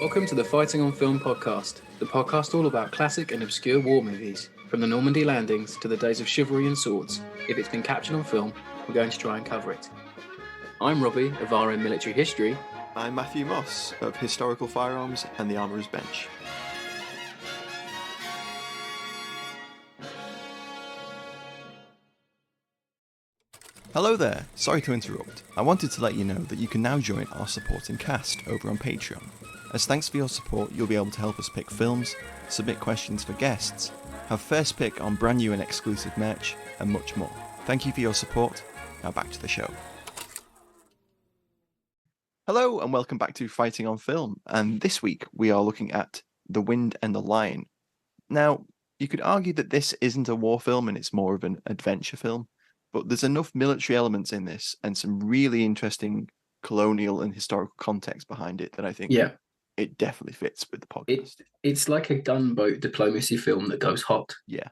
Welcome to the Fighting on Film podcast, the podcast all about classic and obscure war movies, from the Normandy landings to the days of chivalry and swords. If it's been captured on film, we're going to try and cover it. I'm Robbie of RM Military History. I'm Matthew Moss of Historical Firearms and the Armourer's Bench. Hello there, sorry to interrupt. I wanted to let you know that you can now join our supporting cast over on Patreon. As thanks for your support, you'll be able to help us pick films, submit questions for guests, have first pick on brand new and exclusive merch, and much more. Thank you for your support. Now back to the show. Hello and welcome back to Fighting on Film, and this week we are looking at The Wind and the Lion. Now, you could argue that this isn't a war film and it's more of an adventure film, but there's enough military elements in this and some really interesting colonial and historical context behind it that I think it definitely fits with the podcast. It's like a gunboat diplomacy film that goes hot. Yeah.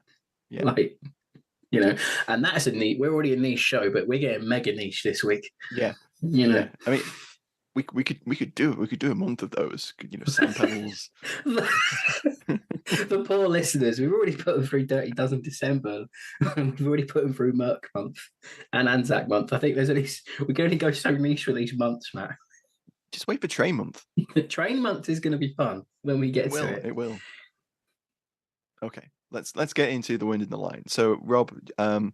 Like, you know, and that's we're already a niche show, but we're getting mega niche this week. Yeah. You know. Yeah. I mean, we could do a month of those, sand pebbles. For poor listeners, we've already put them through Dirty Dozen December, and we've already put them through Merc Month and Anzac Month. I think there's at least we can only go so niche for these months, Matt. Just wait for Train Month. The Train Month is going to be fun when we get to it. It will. Okay, let's get into The Wind and the Lion. So, Rob, do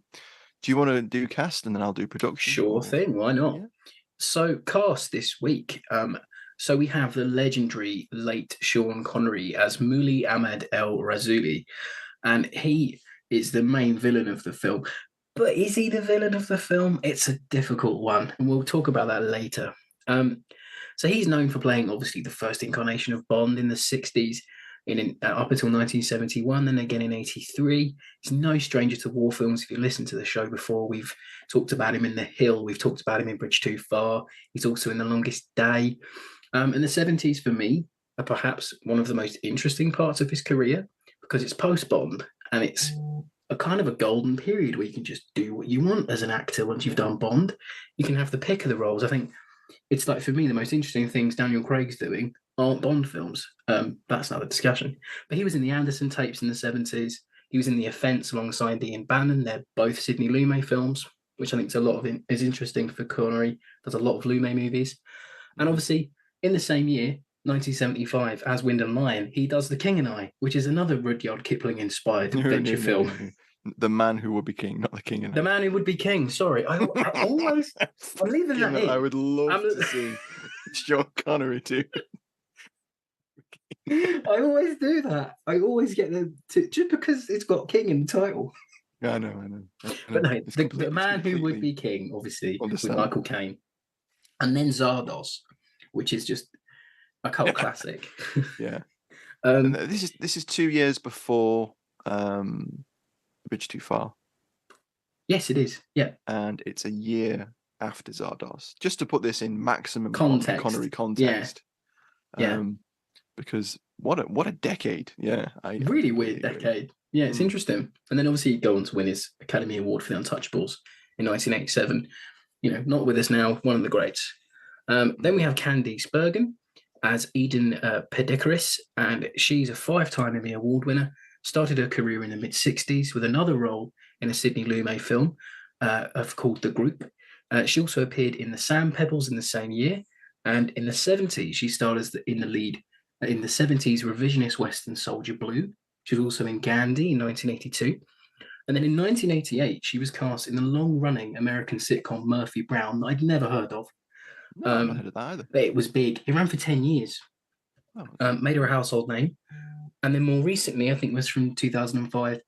you want to do cast and then I'll do production? Sure thing. Why not? Yeah. So, cast this week. So we have the legendary late Sean Connery as Muli Ahmed El Raisui, and he is the main villain of the film. But is he the villain of the film? It's a difficult one, and we'll talk about that later. So he's known for playing, obviously, the first incarnation of Bond in the 60s, up until 1971, and again in 83. He's no stranger to war films. If you listened to the show before, we've talked about him in The Hill. We've talked about him in Bridge Too Far. He's also in The Longest Day. And the 70s, for me, are perhaps one of the most interesting parts of his career because it's post-Bond and it's a kind of a golden period where you can just do what you want as an actor once you've done Bond. You can have the pick of the roles. I think it's like, for me, the most interesting things Daniel Craig's doing aren't Bond films. That's another discussion. But he was in the Anderson tapes in the 70s. He was in The Offence alongside Ian Bannon. They're both Sidney Lumet films, which I think is interesting for Connery. There's a lot of Lumet movies. And obviously, in the same year, 1975, as Wind and Lion, he does The King and I, which is another Rudyard Kipling-inspired adventure film. The Man Who Would Be King, not The King and I. The Man Who Would Be King, sorry. I'm leaving that in. I would love to see Sean Connery too. I always do that. I always get them just because it's got King in the title. Yeah, I know. But no, the Man Who Would Be King, obviously, with Michael Caine. And then Zardos, which is just a cult classic. Yeah. This is 2 years before Bridge Too Far. Yes, it is. Yeah. And it's a year after Zardos. Just to put this in maximum Connery context. Yeah. Because what a decade. Yeah. Really weird decade. Yeah, it's interesting. And then obviously he'd go on to win his Academy Award for The Untouchables in 1987. Not with us now, one of the greats. Then we have Candice Bergen as Eden Pedicaris, and she's a 5-time Emmy Award winner. Started her career in the mid-60s with another role in a Sidney Lumet film called The Group. She also appeared in The Sand Pebbles in the same year, and in the 70s, she starred in the lead in the 70s revisionist Western Soldier Blue. She was also in Gandhi in 1982. And then in 1988, she was cast in the long-running American sitcom Murphy Brown that I'd never heard of. No, I've not heard of that either. It was big. It ran for 10 years. Oh, okay. Made her a household name. And then more recently, I think it was from 2005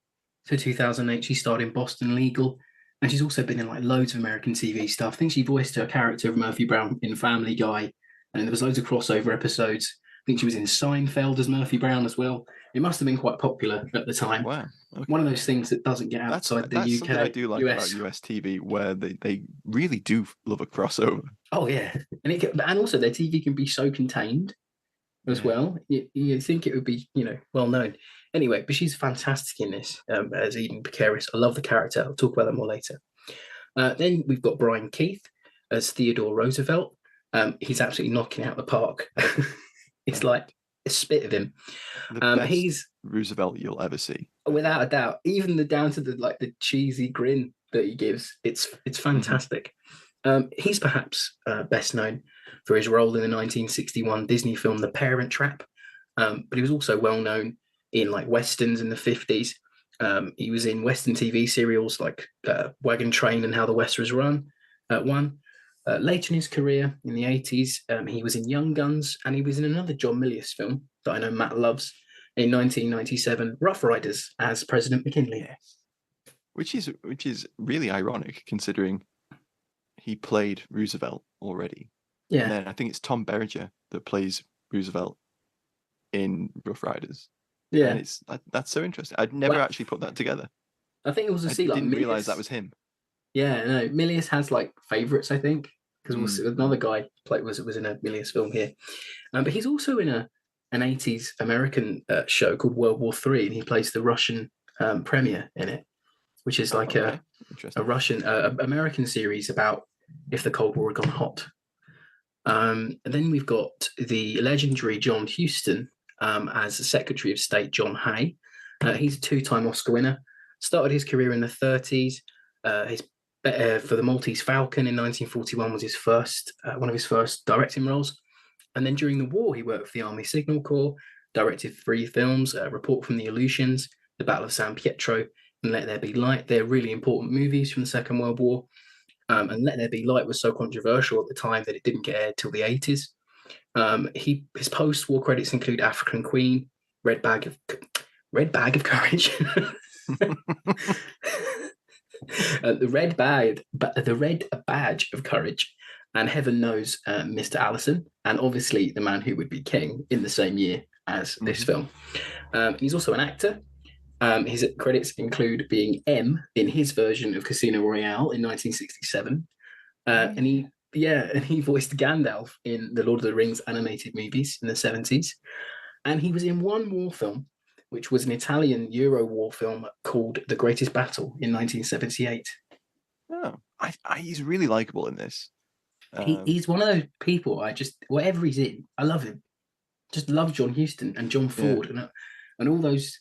to 2008, she starred in Boston Legal. And she's also been in like loads of American TV stuff. I think she voiced her character of Murphy Brown in Family Guy. And there was loads of crossover episodes. I think she was in Seinfeld as Murphy Brown as well. It must have been quite popular at the time. Wow. Okay. One of those things that doesn't get outside the UK. That's something I do like about US TV, where they really do love a crossover. Oh, yeah. And also their TV can be so contained as well. You think it would be, well known. Anyway, but she's fantastic in this as Eden Pedicaris. I love the character. I'll talk about that more later. Then we've got Brian Kieth as Theodore Roosevelt. He's absolutely knocking out the park. It's like a spit of him. The best He's Roosevelt you'll ever see. without a doubt, even down to the cheesy grin that he gives. It's fantastic. He's perhaps best known for his role in the 1961 Disney film The Parent Trap, but he was also well known in like westerns in the 50s. He was in Western TV serials like Wagon Train and How the West Was Run. Later in his career in the 80s, he was in Young Guns, and he was in another John Milius film that I know Matt loves in 1997, Rough Riders, as President McKinley. Yes. Which is really ironic considering he played Roosevelt already. Yeah. And then I think it's Tom Berenger that plays Roosevelt in Rough Riders. Yeah. And that's so interesting. I'd never actually put that together. I think it was I didn't realize that was him. Yeah, no, Milius has like favorites, I think, because another guy was in a Milius film here, but he's also in an 80s American show called World War III, and he plays the Russian premier in it, which is like a Russian American series about if the Cold War had gone hot. And then we've got the legendary John Huston as the Secretary of State John Hay. He's a two-time Oscar winner. Started his career in the 30s. For the Maltese Falcon in 1941 was his one of his first directing roles. And then during the war, he worked for the Army Signal Corps, directed 3 films, Report from the Aleutians, The Battle of San Pietro, and Let There Be Light. They're really important movies from the Second World War. And Let There Be Light was so controversial at the time that it didn't get aired till the 80s. His post-war credits include African Queen, Red Bag of Courage, the Red Badge of Courage, and Heaven Knows Mr. Allison, and obviously The Man Who Would Be King in the same year as this film. He's also an actor. His credits include being M in his version of Casino Royale in 1967, and he voiced Gandalf in the Lord of the Rings animated movies in the 70s, and he was in one war film, which was an Italian Euro war film called The Greatest Battle in 1978. Oh, he's really likable in this. He's one of those people whatever he's in, I love him. Just love John Huston and John Ford and all those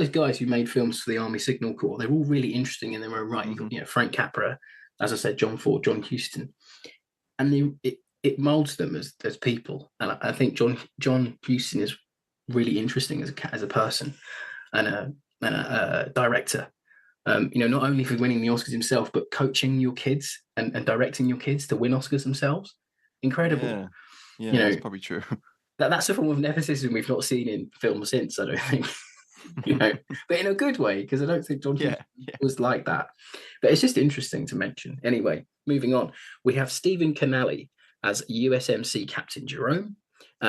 guys who made films for the Army Signal Corps. They're all really interesting in their own right. You've got Frank Capra, as I said, John Ford, John Huston, and it molds them as people. And I think John Huston is really interesting as a person and a director. Not only for winning the Oscars himself, but coaching your kids and directing your kids to win Oscars themselves. Incredible. Yeah, that's probably true. That's a form of nepotism we've not seen in film since, I don't think. But in a good way, because I don't think John was like that. But it's just interesting to mention. Anyway, moving on, we have Stephen Canale as USMC Captain Jerome.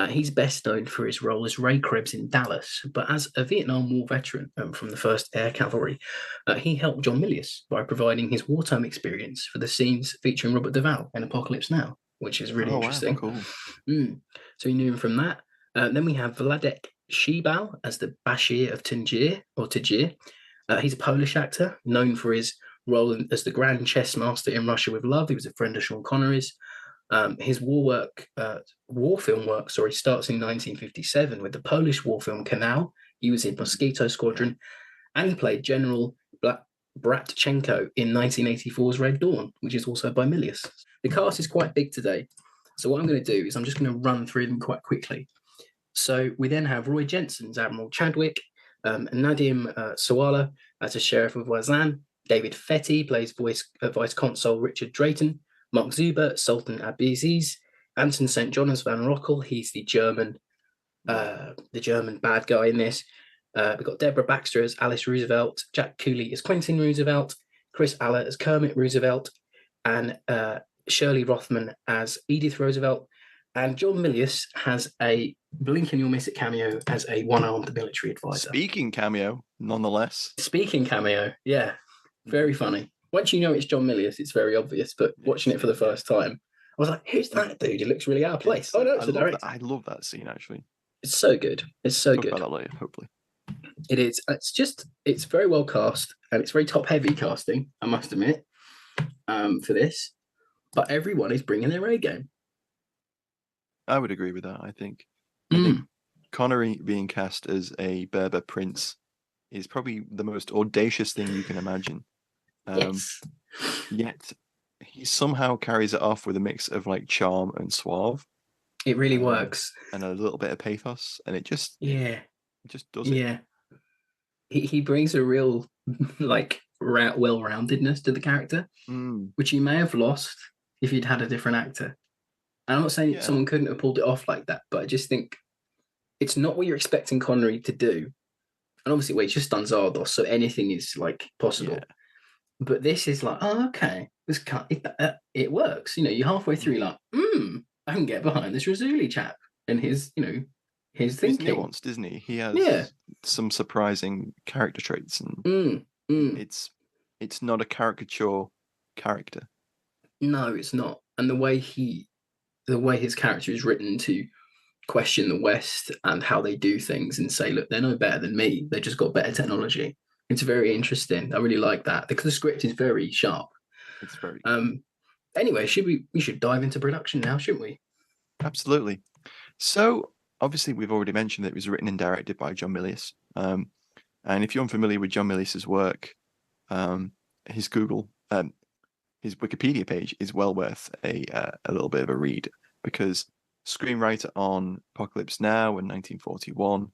He's best known for his role as Ray Krebs in Dallas, but as a Vietnam War veteran from the 1st Air Cavalry, he helped John Milius by providing his wartime experience for the scenes featuring Robert Duvall in Apocalypse Now, which is really interesting. Wow, cool. So he knew him from that. Then we have Vladek Shibal as the Bashir of Tangier. He's a Polish actor known for his role as the Grand Chess Master in Russia with Love. He was a friend of Sean Connery's. His war film work, starts in 1957 with the Polish war film Kanał. He was in Mosquito Squadron, and he played General Bratchenko in 1984's Red Dawn, which is also by Milius. The cast is quite big today, so what I'm going to do is I'm just going to run through them quite quickly. So we then have Roy Jensen as Admiral Chadwick, Nadim Sawala as the Sheriff of Wazan, David Fetty plays Vice Consul Richard Drayton, Mark Zuber, Sultan Abiziz, Anton St. John as Van Rockel. He's the German bad guy in this. We've got Deborah Baxter as Alice Roosevelt, Jack Cooley as Quentin Roosevelt, Chris Aller as Kermit Roosevelt, and Shirley Rothman as Edith Roosevelt. And John Milius has a blink and you'll miss it cameo as a one-armed military advisor. Speaking cameo, nonetheless. Speaking cameo, yeah. Very funny. Once you know it's John Milius, it's very obvious, but watching it for the first time, I was like, who's that dude? He looks really out of place. Oh, no, it's the director. I love that scene, actually. It's so good. It's so good. Talk about that later, hopefully. It is. It's very well cast, and it's very top-heavy casting, I must admit, for this. But everyone is bringing their A game. I would agree with that, I think. Connery being cast as a Berber prince is probably the most audacious thing you can imagine. Yes. Yet he somehow carries it off with a mix of like charm and suave. It really works. And a little bit of pathos, and it just does it. Yeah. He brings a real like well-roundedness to the character, which you may have lost if you'd had a different actor. And I'm not saying someone couldn't have pulled it off like that, but I just think it's not what you're expecting Connery to do. And obviously, he's just done Zardos, so anything is like possible. Yeah. But this is like, oh, okay, this can't, it works. You know, you're halfway through, like, I can get behind this Raisui chap and his, you know, his thinking. He's nuanced, isn't he? He has some surprising character traits, and it's not a caricature character. No, it's not. And the way his character is written to question the West and how they do things and say, look, they're no better than me. They just got better technology. It's very interesting. I really like that because the script is very sharp. It's very anyway, we should dive into production now, shouldn't we? Absolutely. So obviously we've already mentioned that it was written and directed by John Milius. And if you're unfamiliar with John Milius's work, his Wikipedia page is well worth a little bit of a read, because screenwriter on Apocalypse Now in 1941,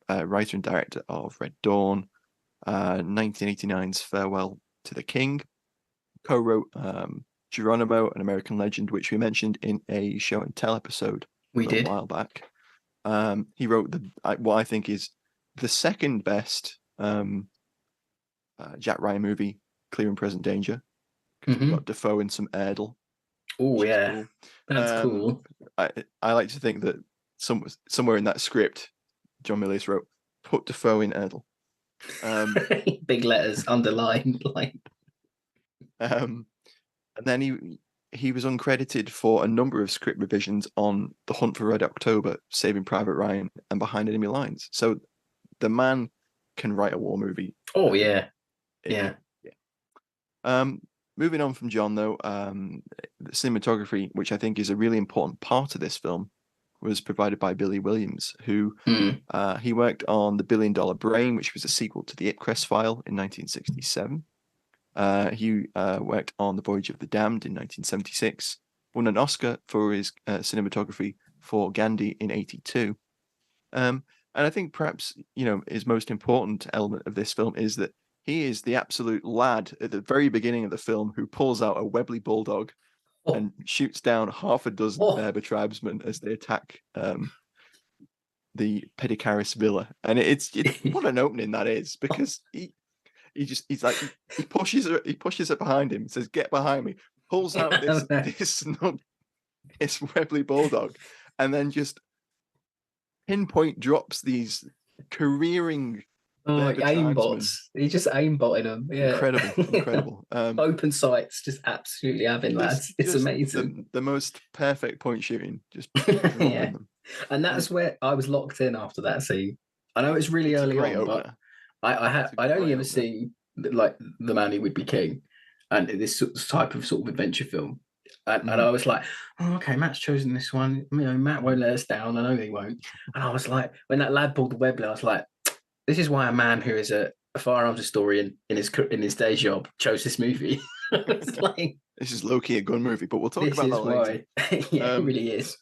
writer and director of Red Dawn, 1989's Farewell to the King, co-wrote Geronimo, an American Legend, which we mentioned in a show and tell episode a while back. He wrote what I think is the second best Jack Ryan movie, Clear and Present Danger, because we've got Defoe and some Erdl. Oh yeah, cool. That's cool. I like to think that somewhere in that script, John Milius wrote, "Put Defoe in Erdl." Big letters underlined, like. And then he was uncredited for a number of script revisions on The Hunt for Red October, Saving Private Ryan, and Behind Enemy Lines. So the man can write a war movie. Oh yeah. Moving on from John, though, the cinematography, which I think is a really important part of this film, was provided by Billy Williams, who he worked on The $1 Billion Brain, which was a sequel to The Ipcress File in 1967. He worked on The Voyage of the Damned in 1976, won an Oscar for his cinematography for Gandhi in 1982. And I think perhaps, his most important element of this film is that he is the absolute lad at the very beginning of the film who pulls out a Webley Bulldog and shoots down half a dozen Berber tribesmen as they attack the Pedicaris Villa. And it's what an opening that is, because he pushes it behind him, says, "Get behind me," pulls out this Webley Bulldog, and then just pinpoint drops these careering aimbots. He just aimbotted them. Yeah. Incredible. Open sights, just absolutely having lads. It's amazing. The most perfect point shooting. Just yeah. Them. And that's where I was locked in after that scene. I know it's really early on, opener. but I'd only ever seen like The Man Who Would Be King and this type of sort of adventure film. And I was like, oh, okay, Matt's chosen this one. Matt won't let us down. I know he won't. And I was like, when that lad pulled the Webley, I was like, this is why a man who is a firearms historian in his day job chose this movie. This is low-key a gun movie, but we'll talk about that later. It really is.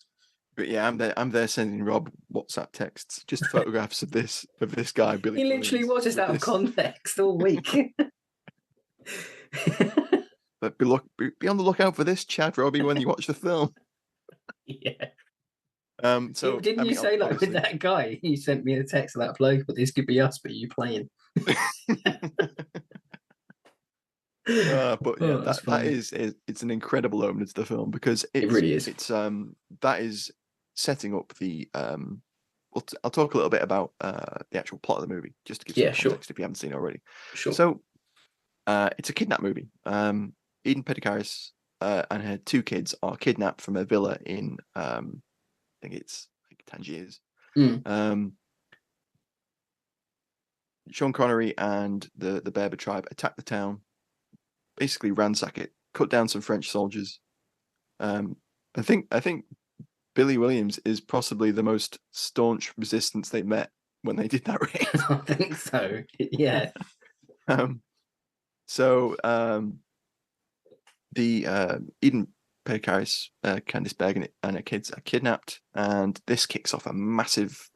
But yeah, I'm there sending Rob WhatsApp texts, just photographs of this guy, Billy. He literally was just out of context all week. But be on the lookout for this, Chad Robbie, when you watch the film. Yeah. So didn't you say like with that guy? You sent me a text of that bloke, but this could be us, but you playing. But yeah, it's an incredible opener to the film, because it really is. It's that is setting up the I'll talk a little bit about the actual plot of the movie, just to give some context if you haven't seen it already. Sure. So it's a kidnap movie. Eden Pedicaris and her two kids are kidnapped from a villa in I think it's like Tangiers. Sean Connery and the Berber tribe attack the town, basically ransack it, cut down some French soldiers. I think Billy Williams is possibly the most staunch resistance they met when they did that raid. I think so. Yeah. The Eden Perikaris, Candice Bergen, and her kids are kidnapped, and this kicks off a massive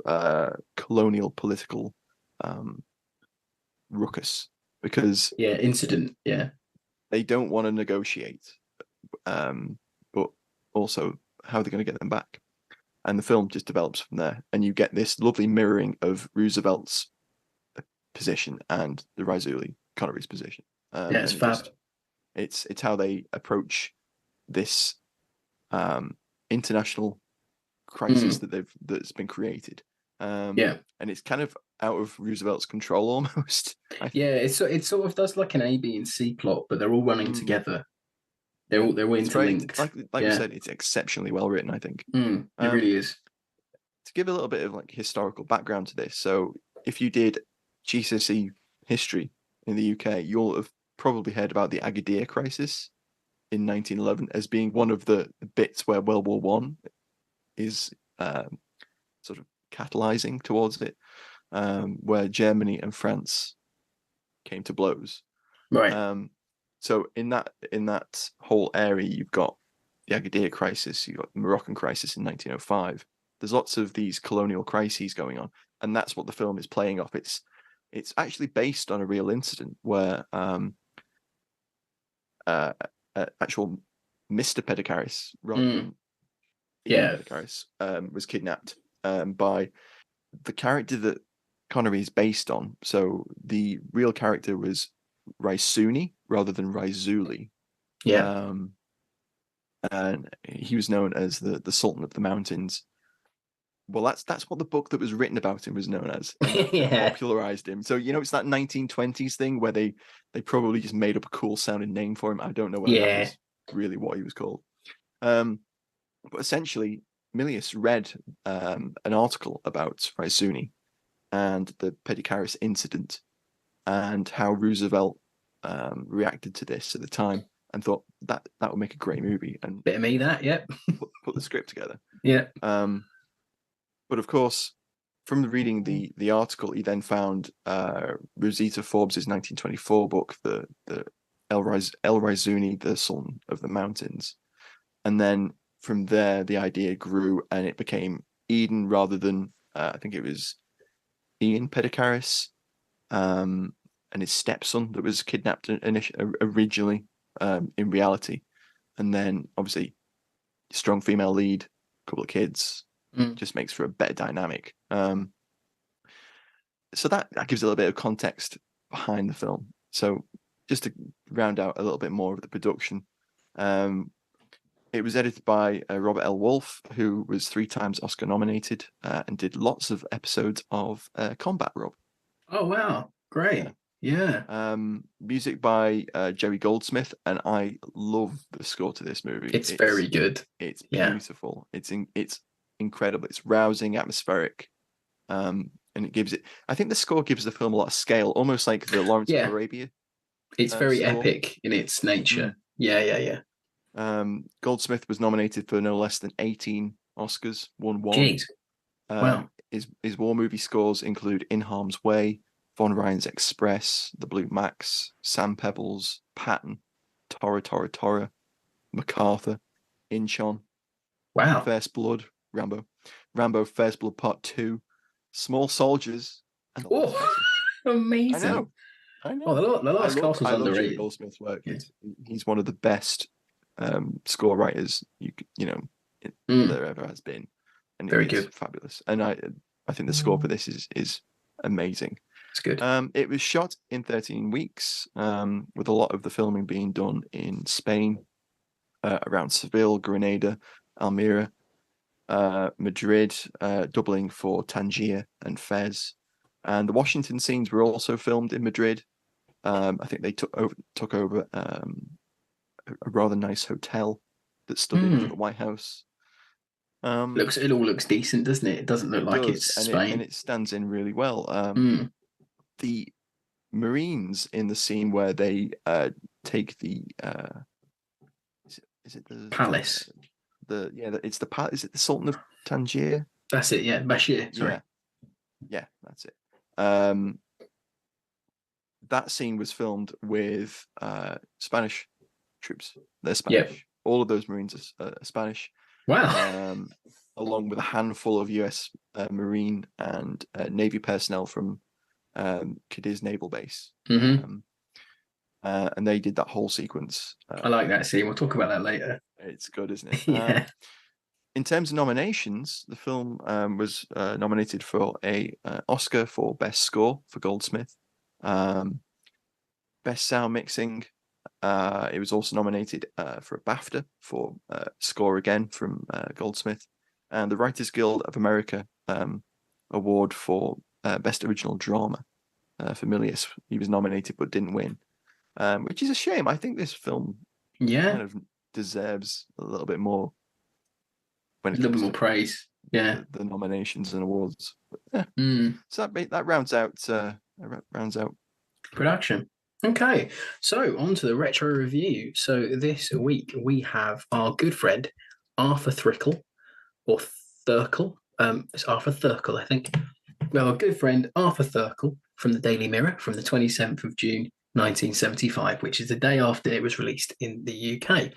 colonial political ruckus because incident. Yeah. they don't want to negotiate, but also how they're going to get them back. And the film just develops from there, and you get this lovely mirroring of Roosevelt's position and the Raisui Connery's position. It's fab. It's how they approach this international crisis that's been created. And it's kind of out of Roosevelt's control almost. It sort of does like an A, B, and C plot, but they're all running together. They're all interlinked. Like you said, it's exceptionally well written, I think. It really is. To give a little bit of like historical background to this, so if you did GCSE history in the UK, you'll have probably heard about the Agadir crisis in 1911 as being one of the bits where World War One is sort of catalyzing towards it, where Germany and France came to blows. Right. So in that whole area, you've got the Agadir crisis, you've got the Moroccan crisis in 1905. There's lots of these colonial crises going on, and that's what the film is playing off. It's actually based on a real incident where actual Mr. Pedikaris, rather than Pedikaris, was kidnapped by the character that Connery is based on. So the real character was Raisui rather than Raisuli. Yeah. And he was known as the Sultan of the Mountains. Well, that's what the book that was written about him was known as, and popularized him. So it's that 1920s thing where they probably just made up a cool sounding name for him. I don't know whether that was really what he was called. But essentially, Milius read an article about Raisui and the Pedikaris incident and how Roosevelt reacted to this at the time, and thought that would make a great movie. And bit of me that, put the script together. Yeah. But of course, from reading the article, he then found Rosita Forbes's 1924 book, the El Raisuni, the Sultan of the Mountains, and then from there the idea grew, and it became Eden rather than I think it was Ian Pedikaris, and his stepson that was kidnapped originally in reality, and then obviously strong female lead, couple of kids. Just makes for a better dynamic. So that gives a little bit of context behind the film. So just to round out a little bit more of the production, it was edited by Robert L. Wolfe, who was 3 times Oscar nominated and did lots of episodes of Combat, Rob. Oh, wow. Great. Yeah. Music by Jerry Goldsmith, and I love the score to this movie. It's very good. It's beautiful. It's incredible. It's rousing, atmospheric, and it gives it. I think the score gives the film a lot of scale, almost like the Lawrence of Arabia. It's very score. Epic in its nature. Yeah. Goldsmith was nominated for no less than 18 Oscars, won 1. Jeez. Wow. His war movie scores include In Harm's Way, Von Ryan's Express, The Blue Max, Sam Pebbles, Patton, Tora, MacArthur, Inchon, First Blood, Rambo First Blood Part 2, Small Soldiers, and amazing. I know. Oh, the last cast was underrated. Jerry Goldsmith's work. Yeah. He's one of the best score writers there ever has been, and very good, fabulous. And I think the score for this is amazing. It's good. It was shot in 13 weeks, with a lot of the filming being done in Spain, around Seville, Granada, Almeria, Madrid, doubling for Tangier and Fez, and the Washington scenes were also filmed in Madrid. I think they took over a rather nice hotel that stood in the White House. It all looks decent, doesn't it? It doesn't look like it's Spain, and it stands in really well. The Marines in the scene where they take the is it the palace, it's is it the Sultan of Tangier? That's it. Yeah, Bashir. Sorry. Yeah, that's it. That scene was filmed with Spanish troops. They're Spanish. Yep. All of those Marines are Spanish. Wow. Along with a handful of US Marine and Navy personnel from Cadiz Naval Base. Mm-hmm. And they did that whole sequence. I like that scene. We'll talk about that later. It's good, isn't it? Yeah. In terms of nominations, the film was nominated for a Oscar for Best Score for Goldsmith, Best Sound Mixing. It was also nominated for a BAFTA for Score again from Goldsmith, and the Writers Guild of America award for Best Original Drama for Milius. He was nominated but didn't win, which is a shame. I think this film kind of deserves a little bit more. When it a little comes bit more praise, the nominations and awards. But, yeah. So that rounds out production. Okay, so on to the retro review. So this week we have our good friend Arthur Thrickle, or Thurkle. It's Arthur Thurkle, I think. We have our good friend Arthur Thurkle from the Daily Mirror from the 27th of June 1975, which is the day after it was released in the UK.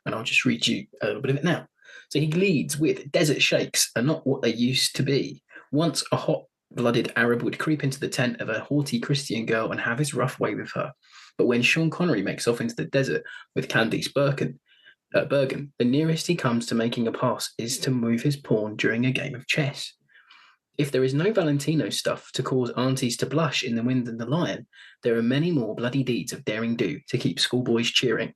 And I'll just read you a little bit of it now. So he leads with desert sheikhs are not what they used to be. Once a hot-blooded Arab would creep into the tent of a haughty Christian girl and have his rough way with her. But when Sean Connery makes off into the desert with Candice Bergen, the nearest he comes to making a pass is to move his pawn during a game of chess. If there is no Valentino stuff to cause aunties to blush in The Wind and the Lion, there are many more bloody deeds of daring do to keep schoolboys cheering.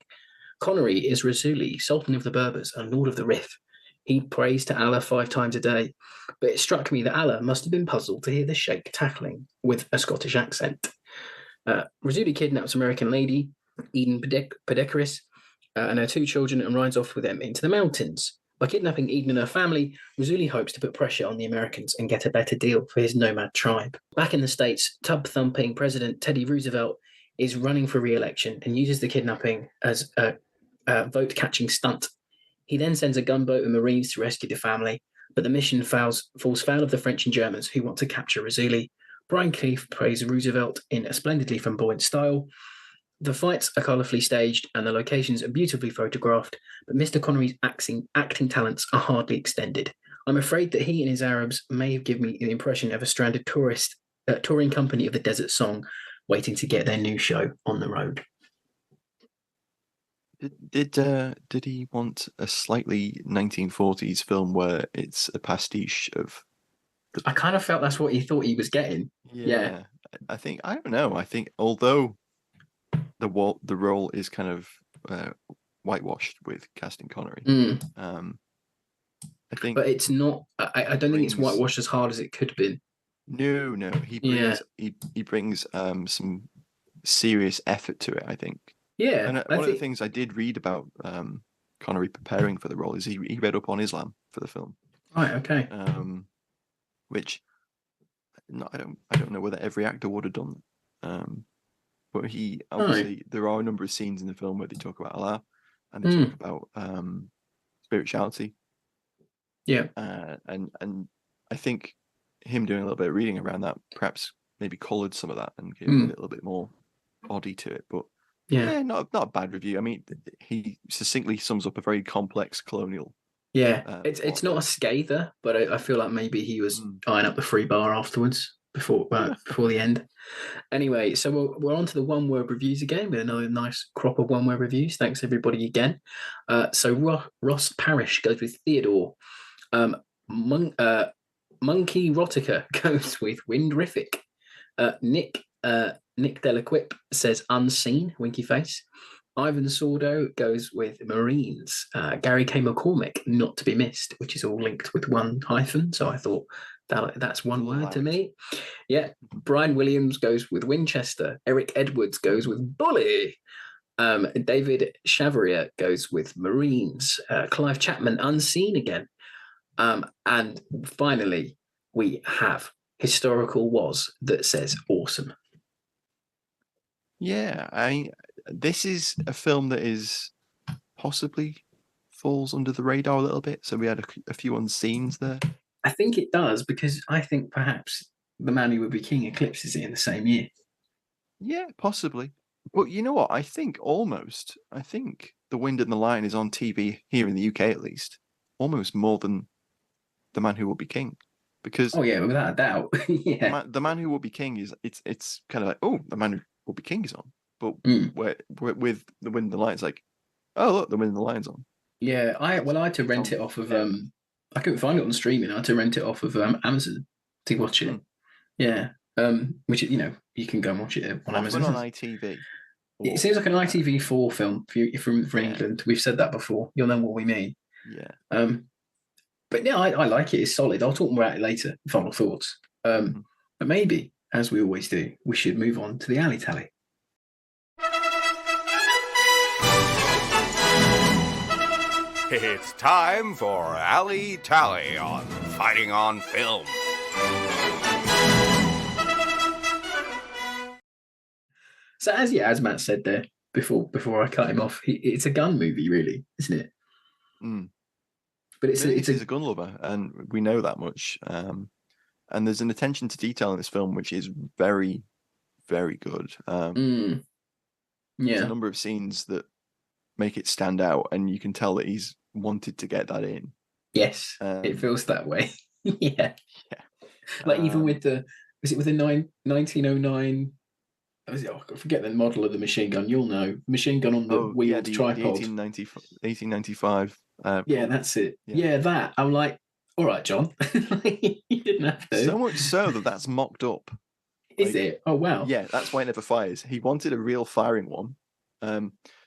Connery is Raisui, Sultan of the Berbers and Lord of the Rif. He prays to Allah 5 times a day, but it struck me that Allah must have been puzzled to hear the sheikh tackling with a Scottish accent. Raisui kidnaps American lady Eden Pedekaris and her 2 children and rides off with them into the mountains. By kidnapping Eden and her family, Raisui hopes to put pressure on the Americans and get a better deal for his nomad tribe. Back in the States, tub-thumping President Teddy Roosevelt is running for re-election and uses the kidnapping as a vote-catching stunt. He then sends a gunboat and Marines to rescue the family, but the mission falls foul of the French and Germans who want to capture Raisui. Brian Kieth plays Roosevelt in a splendidly flamboyant style. The fights are colourfully staged and the locations are beautifully photographed, but Mr. Connery's acting talents are hardly extended. I'm afraid that he and his Arabs may have given me the impression of a stranded touring company of the Desert Song waiting to get their new show on the road. Did he want a slightly 1940s film where it's a pastiche of? I kind of felt that's what he thought he was getting. Yeah. I don't know. I think although the role is kind of whitewashed with casting Connery, I think, but it's not. I don't think it's whitewashed as hard as it could have been. No. He brings some serious effort to it, I think. Yeah, and one of the things I did read about Connery preparing for the role is he read up on Islam for the film. Right. Okay. Which I don't know whether every actor would have done. But he obviously there are a number of scenes in the film where they talk about Allah and they talk about spirituality. Yeah. And I think him doing a little bit of reading around that perhaps maybe coloured some of that and gave it a little bit more body to it. But yeah, not a bad review. I mean, he succinctly sums up a very complex colonial. Yeah, it's not a scather, but I feel like maybe he was eyeing up the free bar afterwards before the end. Anyway, so we're on to the one-word reviews again with another nice crop of one-word reviews. Thanks everybody again. So Ross Parrish goes with Theodore. Monkey Rotica goes with Windrific. Nick Delaquip says Unseen, winky face. Ivan Sordo goes with Marines. Gary K. McCormick, not to be missed, which is all linked with one hyphen. So I thought that's one word to me. Yeah. Brian Williams goes with Winchester. Eric Edwards goes with Bully. David Chavrier goes with Marines. Clive Chapman, Unseen again. And finally, we have Historical Was that says awesome. Yeah, this is a film that is possibly falls under the radar a little bit. So we had a few unscenes there. I think it does, because I think perhaps The Man Who Would Be King eclipses it in the same year. Yeah, possibly. But you know what? I think The Wind and the Lion is on TV here in the UK, at least, almost more than The Man Who Will Be King, because Oh yeah, without a doubt. Yeah. the Man Who Will Be King is it's kind of like, oh, The Man Who Will Be King is on, but where with The Wind and the Lion, it's like, oh look, The Wind and the Lion's on. Yeah, I had to rent it off of I couldn't find it on streaming. I had to rent it off of Amazon to watch it. Yeah. Which you can go and watch it on Amazon. On ITV. It seems like an ITV4 film if you're from England. We've said that before. You'll know what we mean. Yeah. But yeah, I like it. It's solid. I'll talk more about it later. Final thoughts. But maybe, as we always do, we should move on to the alley tally. It's time for Alley Tally on Fighting on Film. So as Matt said there before I cut him off, it's a gun movie, really, isn't it? But it's a gun lover, and we know that much. And there's an attention to detail in this film which is very, very good. There's a number of scenes that make it stand out, and you can tell that he's wanted to get that in. Yes, it feels that way. Yeah. Like even with the 1909. I forget the model of the machine gun. You'll know, machine gun on the wheeled tripod. The 1895. Yeah, that's it. Yeah, that. I'm like, all right, John. You didn't have to. So much so that's mocked up. Is it? Oh wow. Yeah, that's why it never fires. He wanted a real firing one.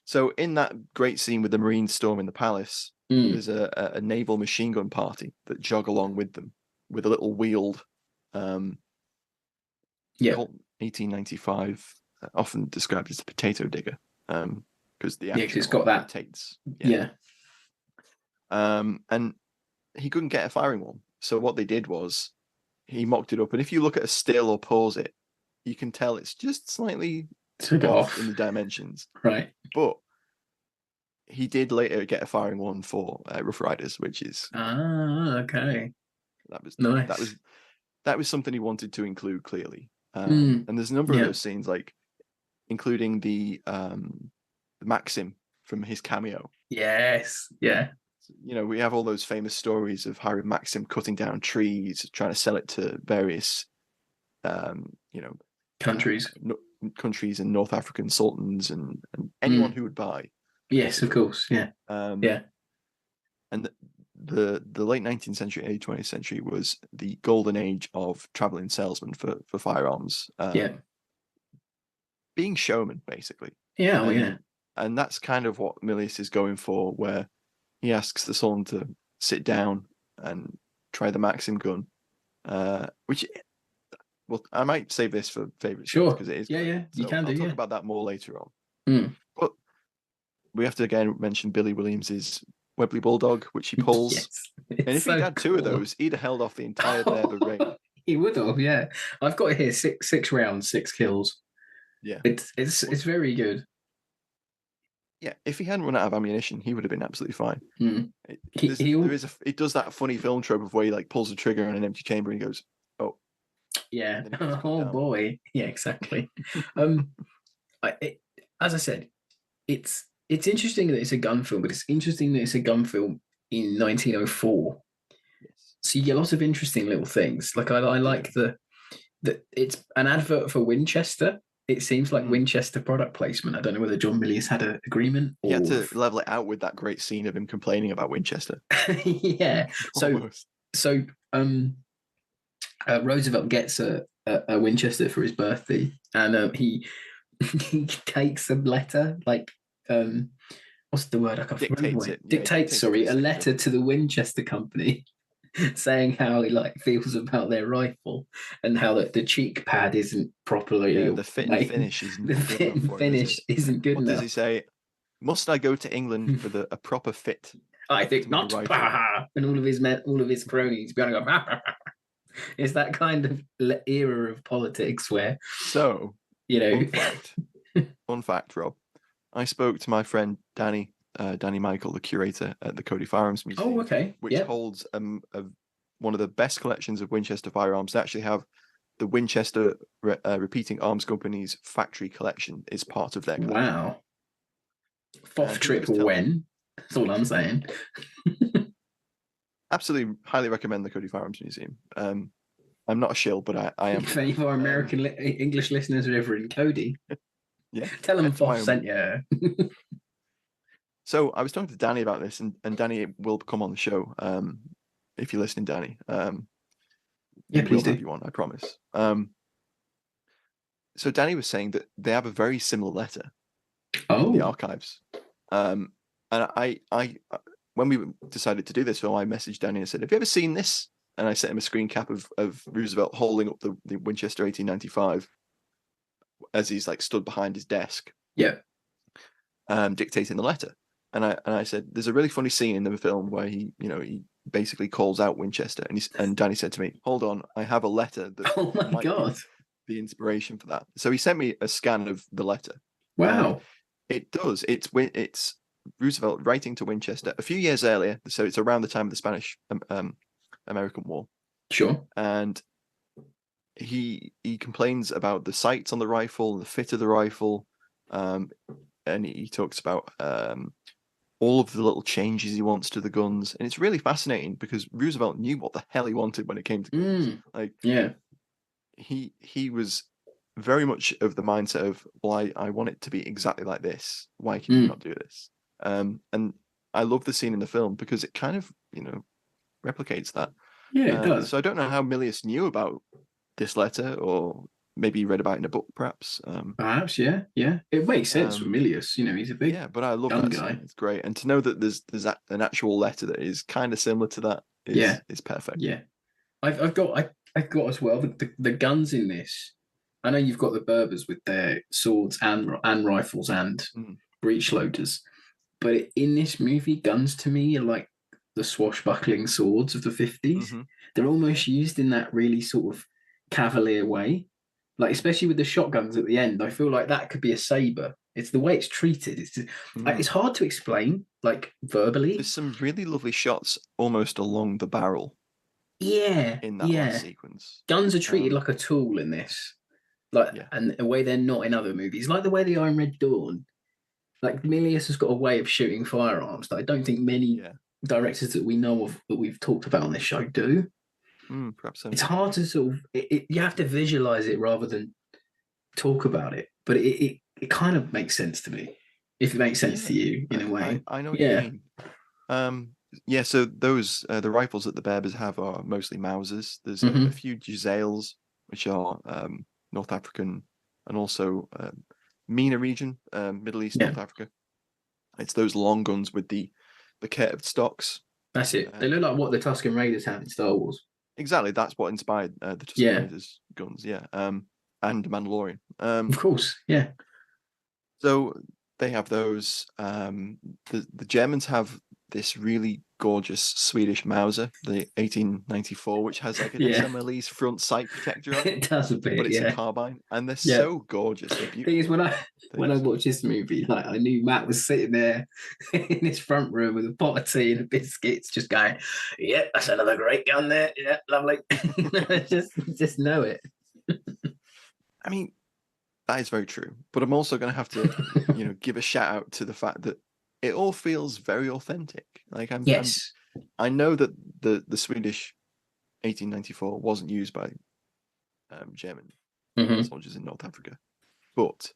So in that great scene with the Marines storming the palace, there's a naval machine gun party that jog along with them with a little wheeled 1895, often described as a potato digger, because it's got that. Dictates. Yeah. And he couldn't get a firing one, so what they did was he mocked it up, and if you look at a still or pause it, you can tell it's just slightly off in the dimensions. Right. But he did later get a firing one for Rough Riders, which is okay. That was nice. That was something he wanted to include clearly. And there's a number of those scenes, like including the Maxim from his cameo. Yes. Yeah. We have all those famous stories of Harry Maxim cutting down trees, trying to sell it to various, countries and North African sultans and anyone who would buy. Yes, of course. Yeah. And the late 19th century, early 20th century was the golden age of traveling salesmen for firearms. Being showmen, basically. Yeah. And that's kind of what Milius is going for, where he asks the Sultan to sit down and try the Maxim gun, which, well, I might save this for favourite scenes because it is. Yeah. You can I'll talk about that more later on. But we have to again mention Billy Williams's Webley Bulldog, which he pulls. Yes, and if he'd had two of those, he'd have held off the entire Bergen range. He would have, yeah. I've got here six rounds, 6 kills. Yeah, it's very good. Yeah, if he hadn't run out of ammunition, he would have been absolutely fine. It does that funny film trope of where he pulls the trigger on an empty chamber and he goes, "Oh, yeah, oh boy, yeah, exactly." As I said, it's interesting that it's a gun film, but it's interesting that it's a gun film in 1904. Yes. So you get lots of interesting little things. Like I like that it's an advert for Winchester. It seems like Winchester product placement. I don't know whether John Milius had an agreement. He had to level it out with that great scene of him complaining about Winchester. Yeah. So Roosevelt gets a Winchester for his birthday, and he takes a letter, what's the word? I can't remember. Dictates a letter to the Winchester company saying how he feels about their rifle and how the cheek pad isn't properly. The fit and finish isn't. The fit and finish isn't good enough. What does he say? Must I go to England for a proper fit? I think not. And all of his cronies going to go. It's that kind of era of politics where. So fun fact, Rob. I spoke to my friend Danny Danny Michael, the curator at the Cody Firearms Museum. Oh, okay. Which holds one of the best collections of Winchester firearms. They actually have the Winchester Repeating Arms Company's factory collection is part of their collection. Wow. Fourth trip when? That's all I'm saying. Absolutely highly recommend the Cody Firearms Museum. I'm not a shill, but I am. If any of our American English listeners are ever in Cody, yeah, tell them Foff sent you. So I was talking to Danny about this, and Danny will come on the show if you're listening, Danny. Please do. If you want, I promise. So Danny was saying that they have a very similar letter in the archives. And I when we decided to do this film, I messaged Danny and said, "Have you ever seen this?" And I sent him a screen cap of Roosevelt holding up the Winchester 1895 as he's like stood behind his desk. Yeah. Dictating the letter. And I said, there's a really funny scene in the film where he basically calls out Winchester, and Danny said to me, "Hold on, I have a letter that oh my God, be the inspiration for that." So he sent me a scan of the letter. Wow. It does. It's Roosevelt writing to Winchester a few years earlier, so it's around the time of the Spanish American War. Sure. And he complains about the sights on the rifle, the fit of the rifle, and he talks about all of the little changes he wants to the guns. And it's really fascinating because Roosevelt knew what the hell he wanted when it came to guns. He was very much of the mindset of, well, I want it to be exactly like this. Why can you not do this? And I love the scene in the film because it kind of, replicates that. Yeah, it does. So I don't know how Milius knew about this letter, or maybe he read about it in a book, perhaps. Perhaps, yeah. It makes sense for Milius. He's a big but I love that guy. Scene. It's great, and to know that there's an actual letter that is kind of similar to that is perfect. Yeah, I've got as well the guns in this. I know you've got the Berbers with their swords and rifles and breech loaders, but in this movie, guns to me are like the swashbuckling swords of the 50s. They're almost used in that really sort of cavalier way, like especially with the shotguns at the end. I feel like that could be a saber. It's the way it's treated. It's hard to explain, like verbally. There's some really lovely shots almost along the barrel. Yeah, in that last sequence, guns are treated like a tool in this, and a way they're not in other movies, like the way the Iron Red Dawn. Like Milius has got a way of shooting firearms that I don't think many directors that we know of that we've talked about on this show do. Perhaps so. It's hard to sort of you have to visualize it rather than talk about it, but it kind of makes sense to me, if it makes sense to you in a way. I know what you mean. So those the rifles that the Berbers have are mostly Mausers. There's a few Giselles, which are North African, and also MENA region, Middle East, North Africa. It's those long guns with the curved stocks. That's it. They look like what the Tusken Raiders have in Star Wars. Exactly. That's what inspired the Tusken Raiders guns. And Mandalorian. Of course. Yeah. So they have those. The Germans have this really gorgeous Swedish Mauser, the 1894, which has like an SMLE's front sight protector on it. It does a bit, but it's a carbine, and they're so gorgeous. The thing is, when I watched this movie, like I knew Matt was sitting there in his front room with a pot of tea and biscuits, just going, "Yep, that's another great gun there. Yeah, lovely." just know it. I mean, that is very true, but I'm also going to have to, give a shout out to the fact that it all feels very authentic. Like I know that the Swedish 1894 wasn't used by German soldiers in North Africa, but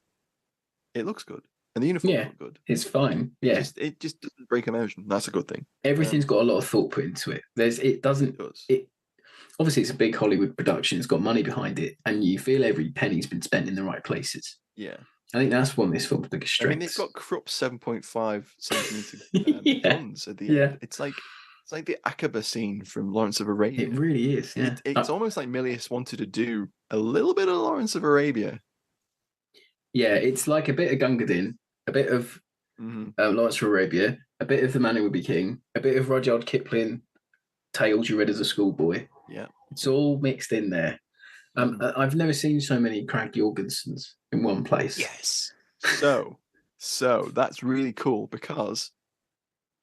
it looks good, and the uniforms look good. It's fine. Yeah, it just doesn't break immersion. That's a good thing. Everything's got a lot of thought put into it. Obviously, it's a big Hollywood production. It's got money behind it, and you feel every penny's been spent in the right places. Yeah. I think that's one of this film's biggest strengths. I mean, it's got Krupp 7.5 centimeter guns at the end. It's like the Aqaba scene from Lawrence of Arabia. It really is. Yeah. It's almost like Milius wanted to do a little bit of Lawrence of Arabia. Yeah, it's like a bit of Gunga Din, a bit of Lawrence of Arabia, a bit of The Man Who Would Be King, a bit of Rudyard Kipling tales you read as a schoolboy. Yeah, it's all mixed in there. I've never seen so many Craig Jorgensens in one place. Yes. So that's really cool because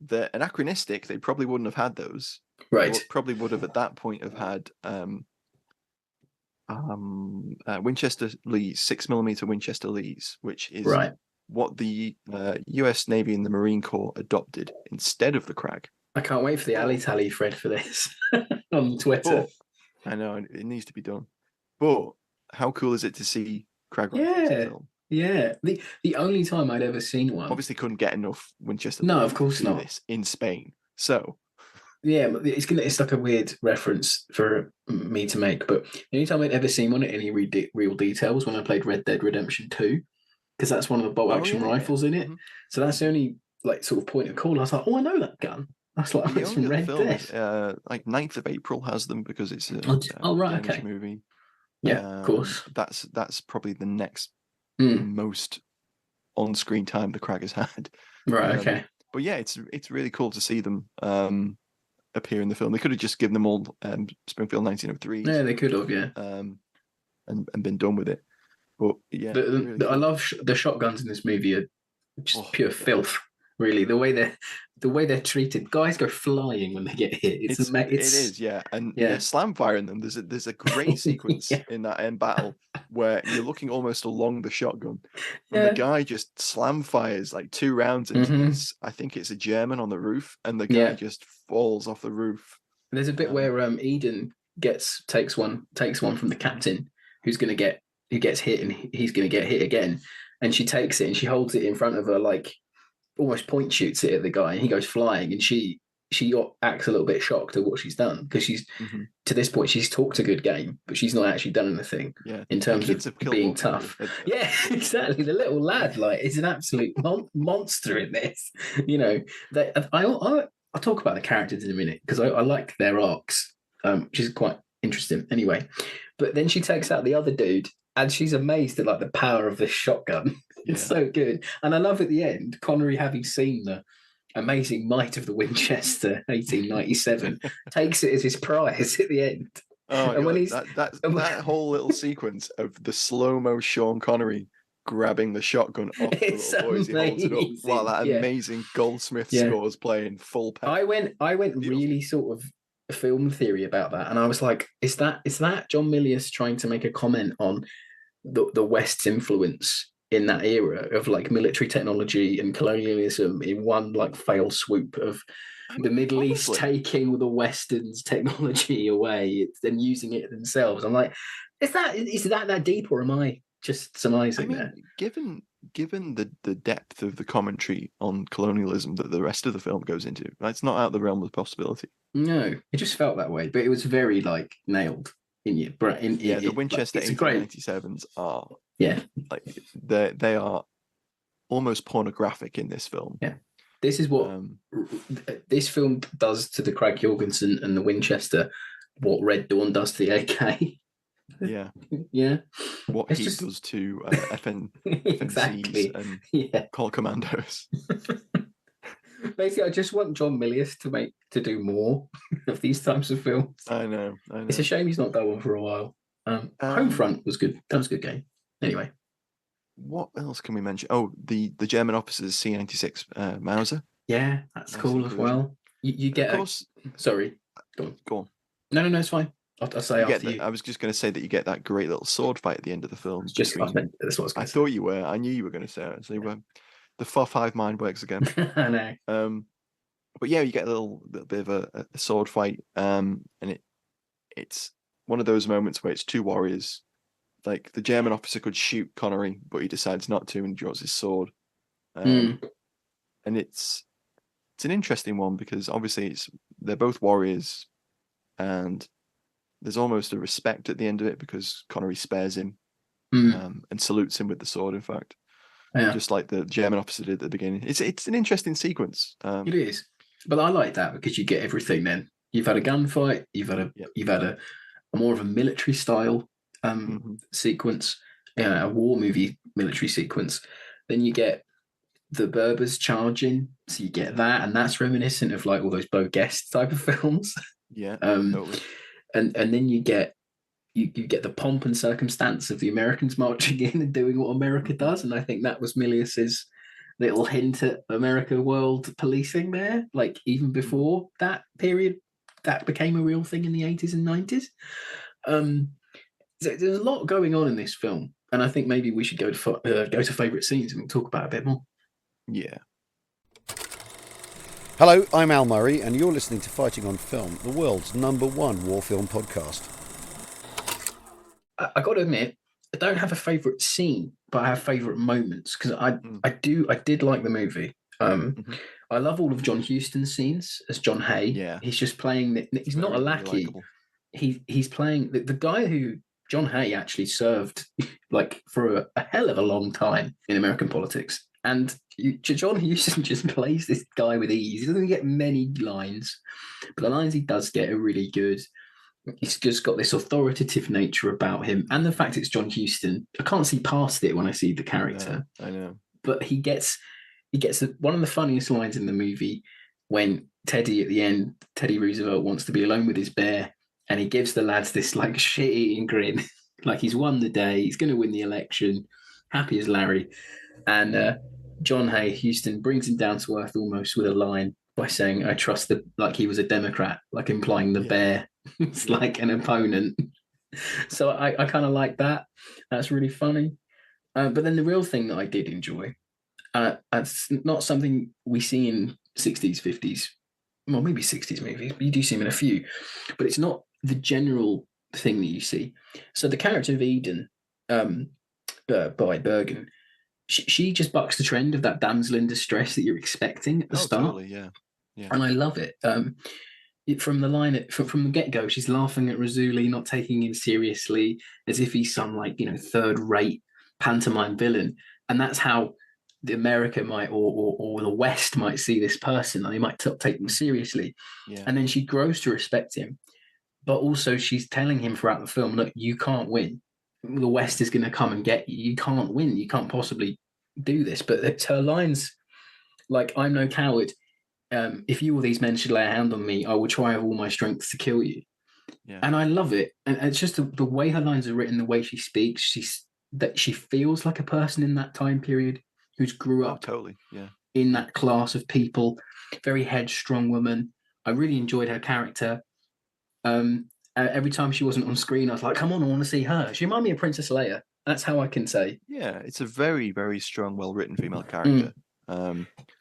they're anachronistic. They probably wouldn't have had those. Right. Probably would have at that point have had Winchester Lees, 6mm Winchester Lees, which is Right. what the US Navy and the Marine Corps adopted instead of the Krag. I can't wait for the alley tally thread for this on Twitter. But, I know it needs to be done. But how cool is it to see Krag rifles in film? Yeah. The only time I'd ever seen one. Obviously, couldn't get enough Winchester. No, of course not. This in Spain. So yeah, it's like a weird reference for me to make. But the only time I'd ever seen one at any real detail was when I played Red Dead Redemption 2, because that's one of the bolt action rifles in it. Mm-hmm. So that's the only like sort of point of call. I was like, oh, I know that gun. That's like it's from Red Dead. Like 9th of April has them because it's a Danish movie. Yeah, of course. That's probably the next most on-screen time the Krag has had. Right. Okay. But yeah, it's really cool to see them appear in the film. They could have just given them all Springfield 1903. Yeah, they could have. Yeah. And been done with it. But yeah, really cool. I love the shotguns in this movie are just pure filth. Really, the way they're treated, guys go flying when they get hit. It is, yeah, and yeah, slam firing them. There's a great sequence in that end battle where you're looking almost along the shotgun, and the guy just slam fires like 2 rounds into this. I think it's a German on the roof, and the guy just falls off the roof. And there's a bit where Eden takes one from the captain who gets hit, and he's going to get hit again, and she takes it and she holds it in front of her like. Almost point shoots it at the guy, and he goes flying, and she acts a little bit shocked at what she's done, because she's to this point she's talked a good game, but she's not actually done anything in terms of being tough. Yeah, exactly. The little lad is an absolute monster in this. You know, I'll talk about the characters in a minute because I like their arcs, which is quite interesting. Anyway, but then she takes out the other dude, and she's amazed at the power of this shotgun. It's so good. And I love at the end, Connery, having seen the amazing might of the Winchester 1897, takes it as his prize at the end. Oh, and when that whole little sequence of the slow-mo Sean Connery grabbing the shotgun off the little boys, he holds it up while that amazing Goldsmith score is playing full power. I went really sort of film theory about that, and I was like, is that John Milius trying to make a comment on the West's influence in that era of military technology and colonialism in one fail swoop of the Middle East taking the Western's technology away and using it themselves? I'm like, is that deep, or am I just surmising there? Given the depth of the commentary on colonialism that the rest of the film goes into, it's not out of the realm of possibility. No, it just felt that way, but it was very nailed. The Winchester 1897s are they are almost pornographic in this film. Yeah, this is what this film does to the Krag Jorgensen and the Winchester. What Red Dawn does to the AK. Yeah, yeah. What he does to FNCs and Call Commandos. Basically, I just want John Milius to do more of these types of films. I know. It's a shame he's not done one for a while. Homefront was good. That was a good game. Anyway, what else can we mention? Oh, the German officer's C-96 Mauser. Yeah, that's cool as well. You get. Of course. Sorry. Go on. No, it's fine. I'll say after you. I was just going to say that you get that great little sword fight at the end of the film. That's what I was I thought you were. I knew you were going to say it. So the 4-5 mind works again. I know. But yeah, you get a little bit of a sword fight, and it's one of those moments where it's two warriors. Like the German officer could shoot Connery, but he decides not to and draws his sword. And it's an interesting one because obviously they're both warriors, and there's almost a respect at the end of it because Connery spares him and salutes him with the sword. In fact. Yeah. Just like the German officer did at the beginning. It's an interesting sequence. It is, but I like that because you get everything. Then you've had a gunfight, you've had a more of a military style sequence, a war movie military sequence. Then you get the Berbers charging, so you get that, and that's reminiscent of all those Bo Guest type of films. Yeah, totally. And then you get. You get the pomp and circumstance of the Americans marching in and doing what America does, and I think that was Milius's little hint at America world policing there, like even before that period, that became a real thing in the 80s and 90s. So there's a lot going on in this film, and I think maybe we should go to favourite scenes and we'll talk about it a bit more. Yeah. Hello, I'm Al Murray, and you're listening to Fighting on Film, the world's #1 war film podcast. I got to admit, I don't have a favourite scene, but I have favourite moments because I did like the movie. I love all of John Huston's scenes as John Hay. Yeah, he's just playing. He's not a lackey. He's playing the guy who John Hay actually served like for a hell of a long time in American politics. And John Huston just plays this guy with ease. He doesn't get many lines, but the lines he does get are really good. He's just got this authoritative nature about him. And the fact it's John Huston, I can't see past it when I see the character. I know. But he gets one of the funniest lines in the movie when Teddy at the end, Teddy Roosevelt wants to be alone with his bear, and he gives the lads this like shit-eating grin, like he's won the day, he's going to win the election, happy as Larry. And John Hay, Huston, brings him down to earth almost with a line by saying, I trust like he was a Democrat, like implying the bear is like an opponent. So I kind of like that. That's really funny. But then the real thing that I did enjoy, it's not something we see in 60s, 50s, well, maybe 60s movies, but you do see them in a few, but it's not the general thing that you see. So the character of Eden by Bergen, she just bucks the trend of that damsel in distress that you're expecting at the start. Totally, yeah. And I love it. From the line from the get-go, she's laughing at Raisui, not taking him seriously, as if he's some like third-rate pantomime villain. And that's how the America might or the West might see this person, and they might take them seriously. Yeah. And then she grows to respect him, but also she's telling him throughout the film, look, you can't win. The West is going to come and get you. You can't win. You can't possibly do this. But it's her lines like, I'm no coward. If you or these men should lay a hand on me, I will try with all my strength to kill you. Yeah. And I love it. And it's just the way her lines are written, the way she speaks, she feels like a person in that time period who's grew up totally, in that class of people. Very headstrong woman. I really enjoyed her character. Every time she wasn't on screen, I was like, come on, I want to see her. She reminded me of Princess Leia. That's how I can say. Yeah, it's a very, very strong, well-written female character.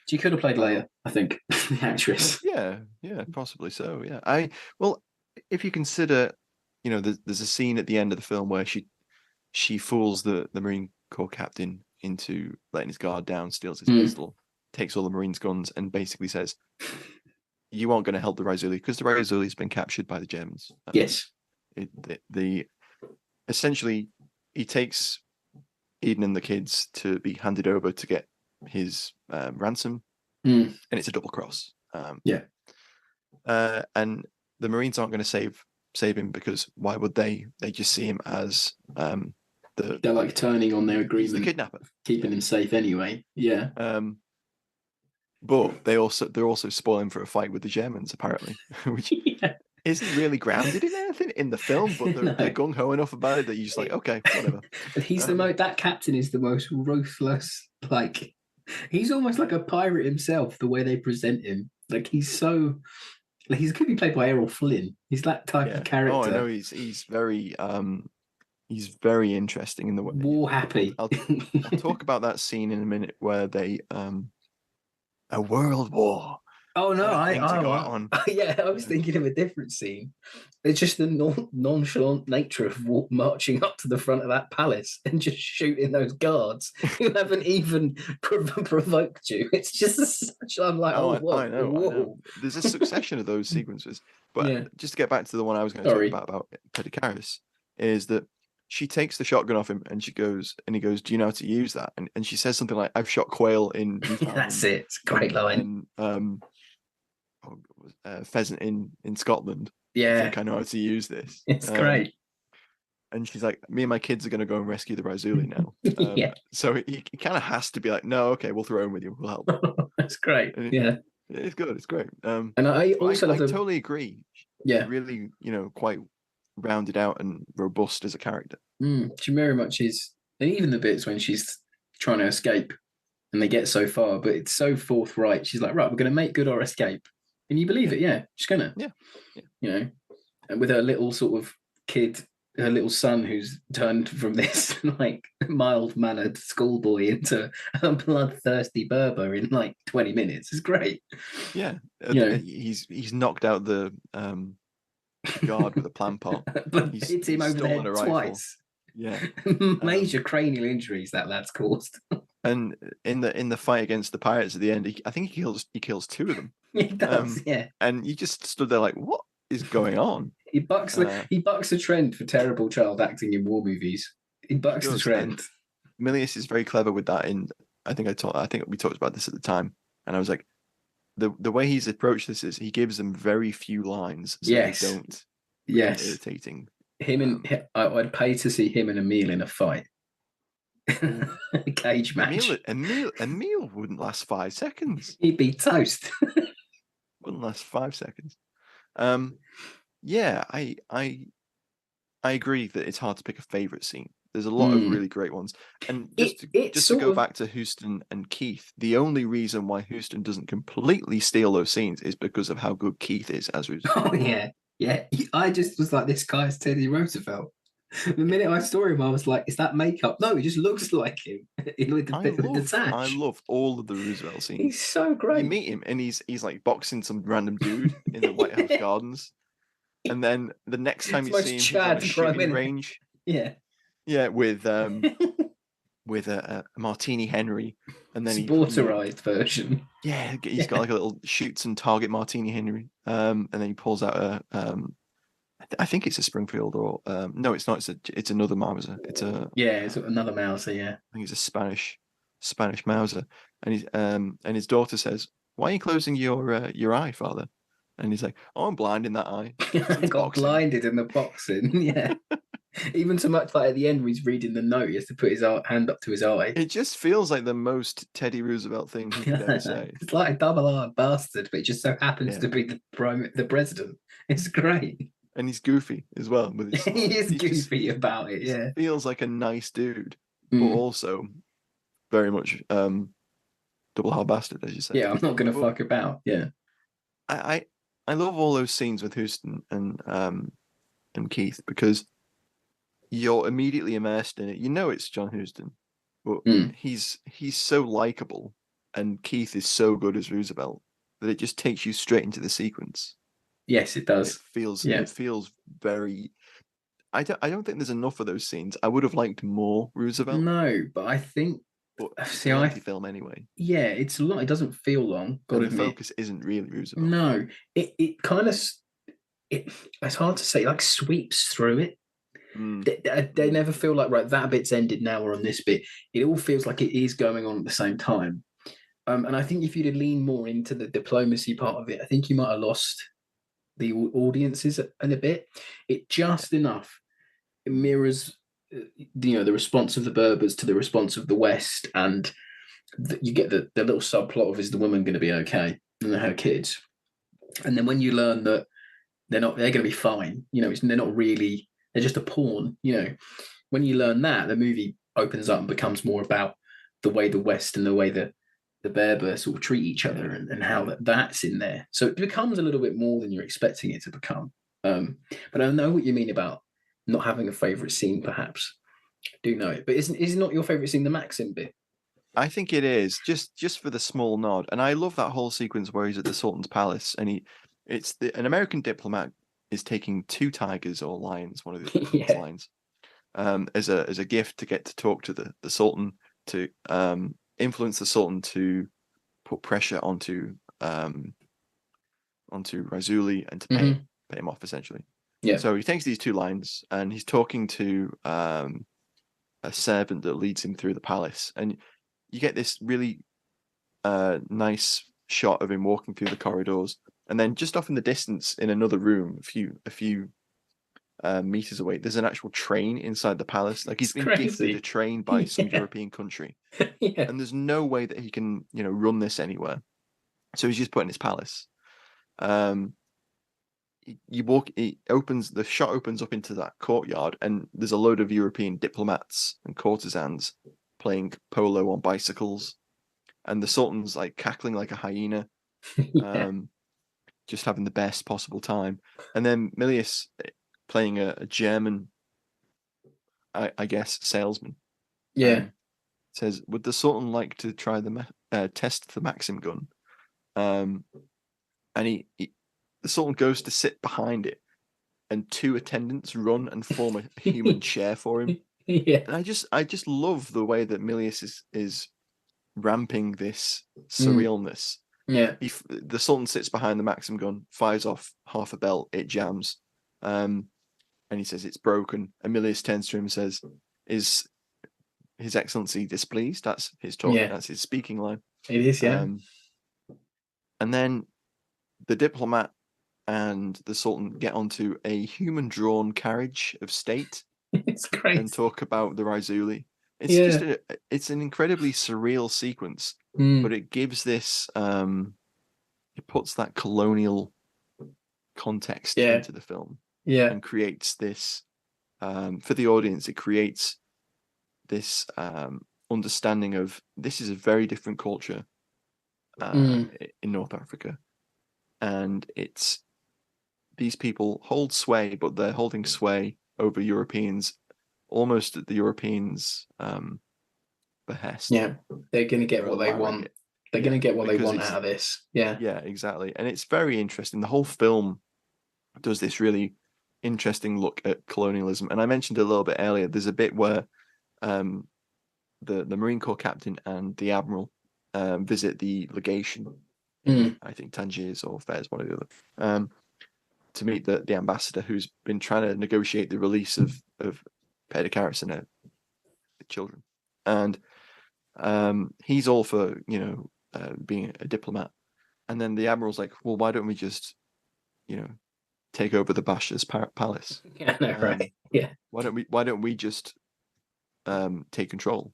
She could have played Leia, I think, the actress. Yeah, possibly so. Yeah, if you consider, there's a scene at the end of the film where she fools the Marine Corps captain into letting his guard down, steals his pistol, takes all the Marines' guns, and basically says, "You aren't going to help the Raisui because the Raisui has been captured by the Germans." Yes. Essentially, he takes Eden and the kids to be handed over to get his ransom, and it's a double cross. And the Marines aren't going to save him because why would they? They just see him as they're like turning on their agreement, the kidnapper, keeping him safe anyway. Yeah. But they're also spoiling for a fight with the Germans apparently, which isn't really grounded in anything in the film, but they're gung ho enough about it that you're just like, okay, whatever. But he's that captain is the most ruthless. Like, he's almost like a pirate himself. The way they present him, like he could be played by Errol Flynn. He's that type of character. Oh, I know. He's very interesting in the way. War happy. I'll talk about that scene in a minute where they a world war. Oh no, I was Yeah. thinking of a different scene. It's just the nonchalant nature of marching up to the front of that palace and just shooting those guards who haven't even provoked you. It's just such. I'm like, I know. There's a succession of those sequences, but just to get back to the one I was going to talk about Teddy Karras, is that she takes the shotgun off him and he goes, "Do you know how to use that?" And she says something like, "I've shot quail in." That's it. It's a great line. And, pheasant in Scotland. Yeah, I think I know how to use this. It's great. And she's like, "Me and my kids are going to go and rescue the Raisui now." So he kind of has to be like, "No, okay, we'll throw in with you. We'll help." That's great. It's good. It's great. And I also totally agree. Yeah, really, quite rounded out and robust as a character. She very much is, and even the bits when she's trying to escape and they get so far, but it's so forthright. She's like, right, we're going to make good or escape. And you believe it, yeah. She's going to. Yeah. You know, and with her little sort of kid, her little son who's turned from this like mild-mannered schoolboy into a bloodthirsty Berber in like 20 minutes. It's great. Yeah. You know, He's knocked out the guard with a plant pot. but He's hits him over the stolen head a rifle. twice. Yeah. Major cranial injuries that lad's caused. And in the fight against the pirates at the end, I think he kills two of them. He does, yeah. And you just stood there like, what is going on? He bucks the trend for terrible child acting in war movies. He bucks the trend. Milius is very clever with that. I think we talked about this at the time, and I was like, the way he's approached this is he gives them very few lines, so they don't become irritating. I'd pay to see him and Emil in a fight. A cage match. Emil wouldn't last 5 seconds. He'd be toast. Wouldn't last 5 seconds. Yeah, I agree that it's hard to pick a favorite scene. There's a lot of really great ones, and just to go back to Houston and Keith, the only reason why Houston doesn't completely steal those scenes is because of how good Keith is as Roosevelt. Oh yeah. I just was like, this guy's Teddy Roosevelt. The minute I saw him, I was like, is that makeup? No, he just looks like him with the tash. I love all of the Roosevelt scenes. He's so great. You meet him and he's like boxing some random dude in the White House gardens. And then the next time you see him, he's on a shooting range. Yeah, with a Martini Henry. And then sporterized version. Yeah, he's got like a little shoots and target Martini Henry. And then he pulls out I think it's a Springfield or no, it's not. It's another Mauser. It's another Mauser. Yeah, I think it's a Spanish Mauser. And his daughter says, "Why are you closing your eye, father?" And he's like, "Oh, I'm blind in that eye." I got blinded in the boxing. Yeah, even so much like at the end where he's reading the note, he has to put his hand up to his eye. It just feels like the most Teddy Roosevelt thing he could ever say. It's like a double-R bastard, but it just so happens to be the president. It's great. And he's goofy as well. With his he is goofy about it, yeah. Feels like a nice dude, but also very much double hard bastard, as you say. Yeah, I'm not going to fuck about. Yeah, I love all those scenes with Houston and Keith because you're immediately immersed in it. You know it's John Huston, but he's so likable, and Keith is so good as Roosevelt that it just takes you straight into the sequence. Yes, it does. It feels very. I don't think there's enough of those scenes. I would have liked more Roosevelt. No, but I think. See, I film anyway. Yeah, it's a lot. It doesn't feel long. The focus isn't really Roosevelt. No, it kind of. It's hard to say. It like sweeps through it. They never feel like right. That bit's ended now. We're on this bit. It all feels like it is going on at the same time. And I think if you'd have leaned more into the diplomacy part of it, I think you might have lost the audiences in a bit. It just enough mirrors the response of the Berbers to the response of the West, and you get the little subplot of, is the woman going to be okay and her kids, and then when you learn that they're going to be fine, they're not really, they're just a pawn. When you learn that, the movie opens up and becomes more about the way the West and the way the Berber sort of treat each other and how that's in there. So it becomes a little bit more than you're expecting it to become. But I know what you mean about not having a favourite scene, perhaps. I do know it. But is not your favourite scene the Maxim bit? I think it is, just for the small nod. And I love that whole sequence where he's at the Sultan's palace and an American diplomat is taking 2 tigers or lions, one of the lions, as a gift to get to talk to the Sultan, to influence the Sultan to put pressure onto Raisui and to pay him off, essentially. Yeah. So he takes these 2 lions and he's talking to a servant that leads him through the palace, and you get this really nice shot of him walking through the corridors, and then just off in the distance, in another room, a few meters away, there's an actual train inside the palace. Like he's been gifted a train by some European country, and there's no way that he can run this anywhere. So he's just put in his palace. The shot opens up into that courtyard, and there's a load of European diplomats and courtesans playing polo on bicycles. and the Sultan's like cackling like a hyena, Yeah. just having the best possible time. And then Milius playing a German, I guess, salesman. Yeah. Says, would the Sultan like to try the test the Maxim gun? And the Sultan goes to sit behind it, and two attendants run and form a human chair for him. Yeah. And I just love the way that Milius is ramping this surrealness. Yeah. The Sultan sits behind the Maxim gun, fires off half a belt, it jams, and he says it's broken. And Milius turns to him and says, "Is His Excellency displeased?" That's his talk. Yeah. That's his speaking line. It is, yeah. And then the diplomat and the Sultan get onto a human-drawn carriage of state It's great. and talk about the Raisui. It's it's an incredibly surreal sequence, but it gives this it puts that colonial context into the film. Yeah. And creates this for the audience, it creates this understanding of this is a very different culture in North Africa, and it's these people hold sway, but they're holding sway over Europeans almost at the Europeans' behest. Yeah, they're going to get what they want. They're going to get what they want out of this. Yeah. Yeah, exactly. And it's very interesting. The whole film does this really interesting look at colonialism. And I mentioned a little bit earlier, there's a bit where the Marine Corps captain and the admiral visit the legation, I think Tangiers or Fez, one or the other, to meet the ambassador who's been trying to negotiate the release of Peter Karras and the children. And he's all for, being a diplomat. And then the admiral's like, well, why don't we just, take over the Basha's palace? Yeah, no, right. Yeah. Why don't we just take control?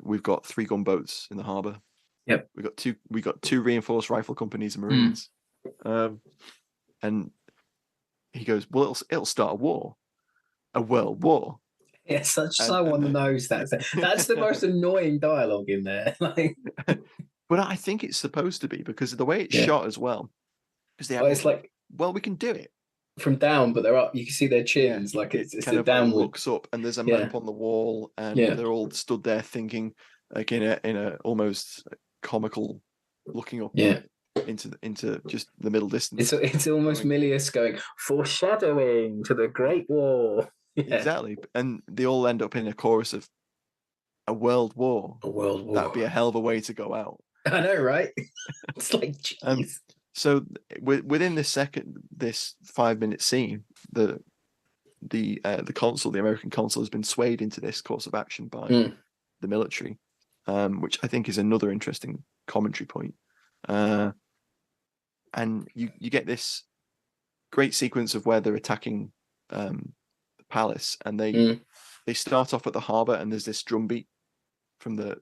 We've got 3 gunboats in the harbour. Yep. We got two reinforced rifle companies and Marines. And he goes, well, it'll start a war, a world war. Yeah, so on the nose. That's the most annoying dialogue in there. Like, but I think it's supposed to be because of the way it's shot as well. Because it's like, well, we can do it from down, but they're up. You can see their chins. Like it's kind a of downward. looks up, and there's a map on the wall, and they're all stood there thinking, like in a almost comical, looking up into just the middle distance. It's almost Milius going foreshadowing to the Great War. Yeah. Exactly, and they all end up in a chorus of a world war. A world war. That'd be a hell of a way to go out. I know, right? It's like, jeez. So within this 5-minute scene, the consul, the American consul, has been swayed into this course of action by the military, which I think is another interesting commentary point. And you get this great sequence of where they're attacking the palace, and they start off at the harbour, and there's this drum beat from the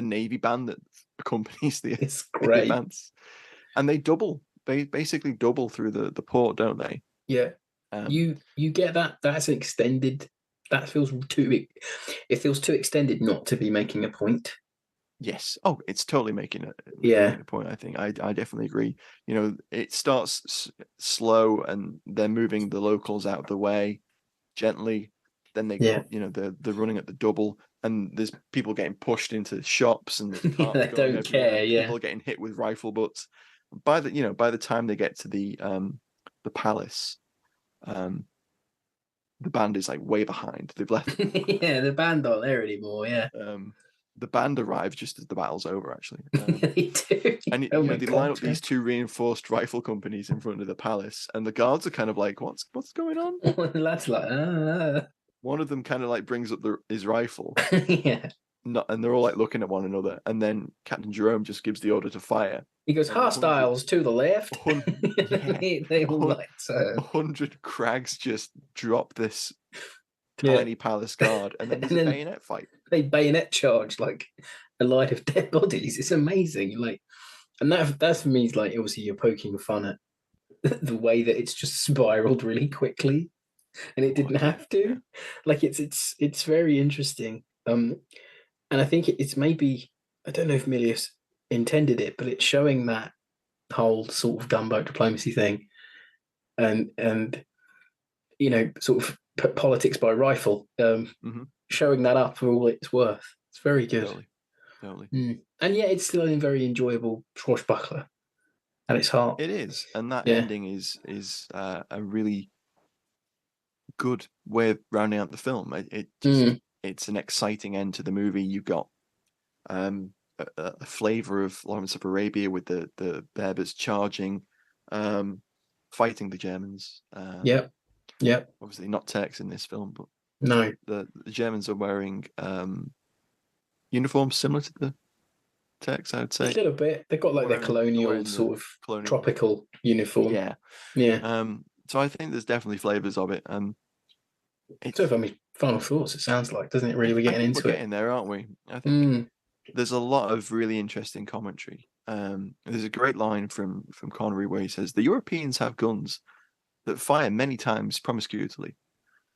Navy band that accompanies the advance, and they basically double through the port, don't they? Yeah. You get that. That's an extended. That feels too. It feels too extended not to be making a point. Yes. Oh, it's totally making a point. I think I definitely agree. It starts slow, and they're moving the locals out of the way gently. Then they they're running at the double, and there's people getting pushed into shops, and they don't care. Yeah, people are getting hit with rifle butts. By the time they get to the palace, the band is like way behind. They've left. Yeah, the band aren't there anymore. Yeah. The band arrives just as the battle's over, actually. They do. And they line up these 2 reinforced rifle companies in front of the palace, and the guards are kind of like, "What's going on?" The lad's like, One of them kind of like brings up his rifle. Yeah. And they're all like looking at one another, and then Captain Jerome just gives the order to fire. He goes, hostiles to the left. They all like 100 crags just drop this tiny palace guard, and then there's a bayonet fight. They bayonet charge like a line of dead bodies. It's amazing. Like, and that for me is like, obviously you're poking fun at the way that it's just spiraled really quickly, and it didn't have to. Yeah. Like it's very interesting. And I think it's maybe I don't know if Milius intended it, but it's showing that whole sort of gunboat diplomacy thing, and sort of politics by rifle, showing that up for all it's worth. It's very good. Totally. And yet it's still a very enjoyable swashbuckler at its heart. It is, and that ending is a really good way of rounding out the film. It's an exciting end to the movie. You've got a flavour of Lawrence of Arabia with the Berbers charging, fighting the Germans. Yep. Obviously not Turks in this film, but no, the Germans are wearing uniforms similar to the Turks, I would say. A little bit. They've got like their colonial sort of tropical uniform. Yeah. So I think there's definitely flavours of it. So, I mean, final thoughts. It sounds like, doesn't it? Really, we're getting into it. We're getting there, aren't we? I think there's a lot of really interesting commentary. There's a great line from Connery where he says, "The Europeans have guns that fire many times promiscuously."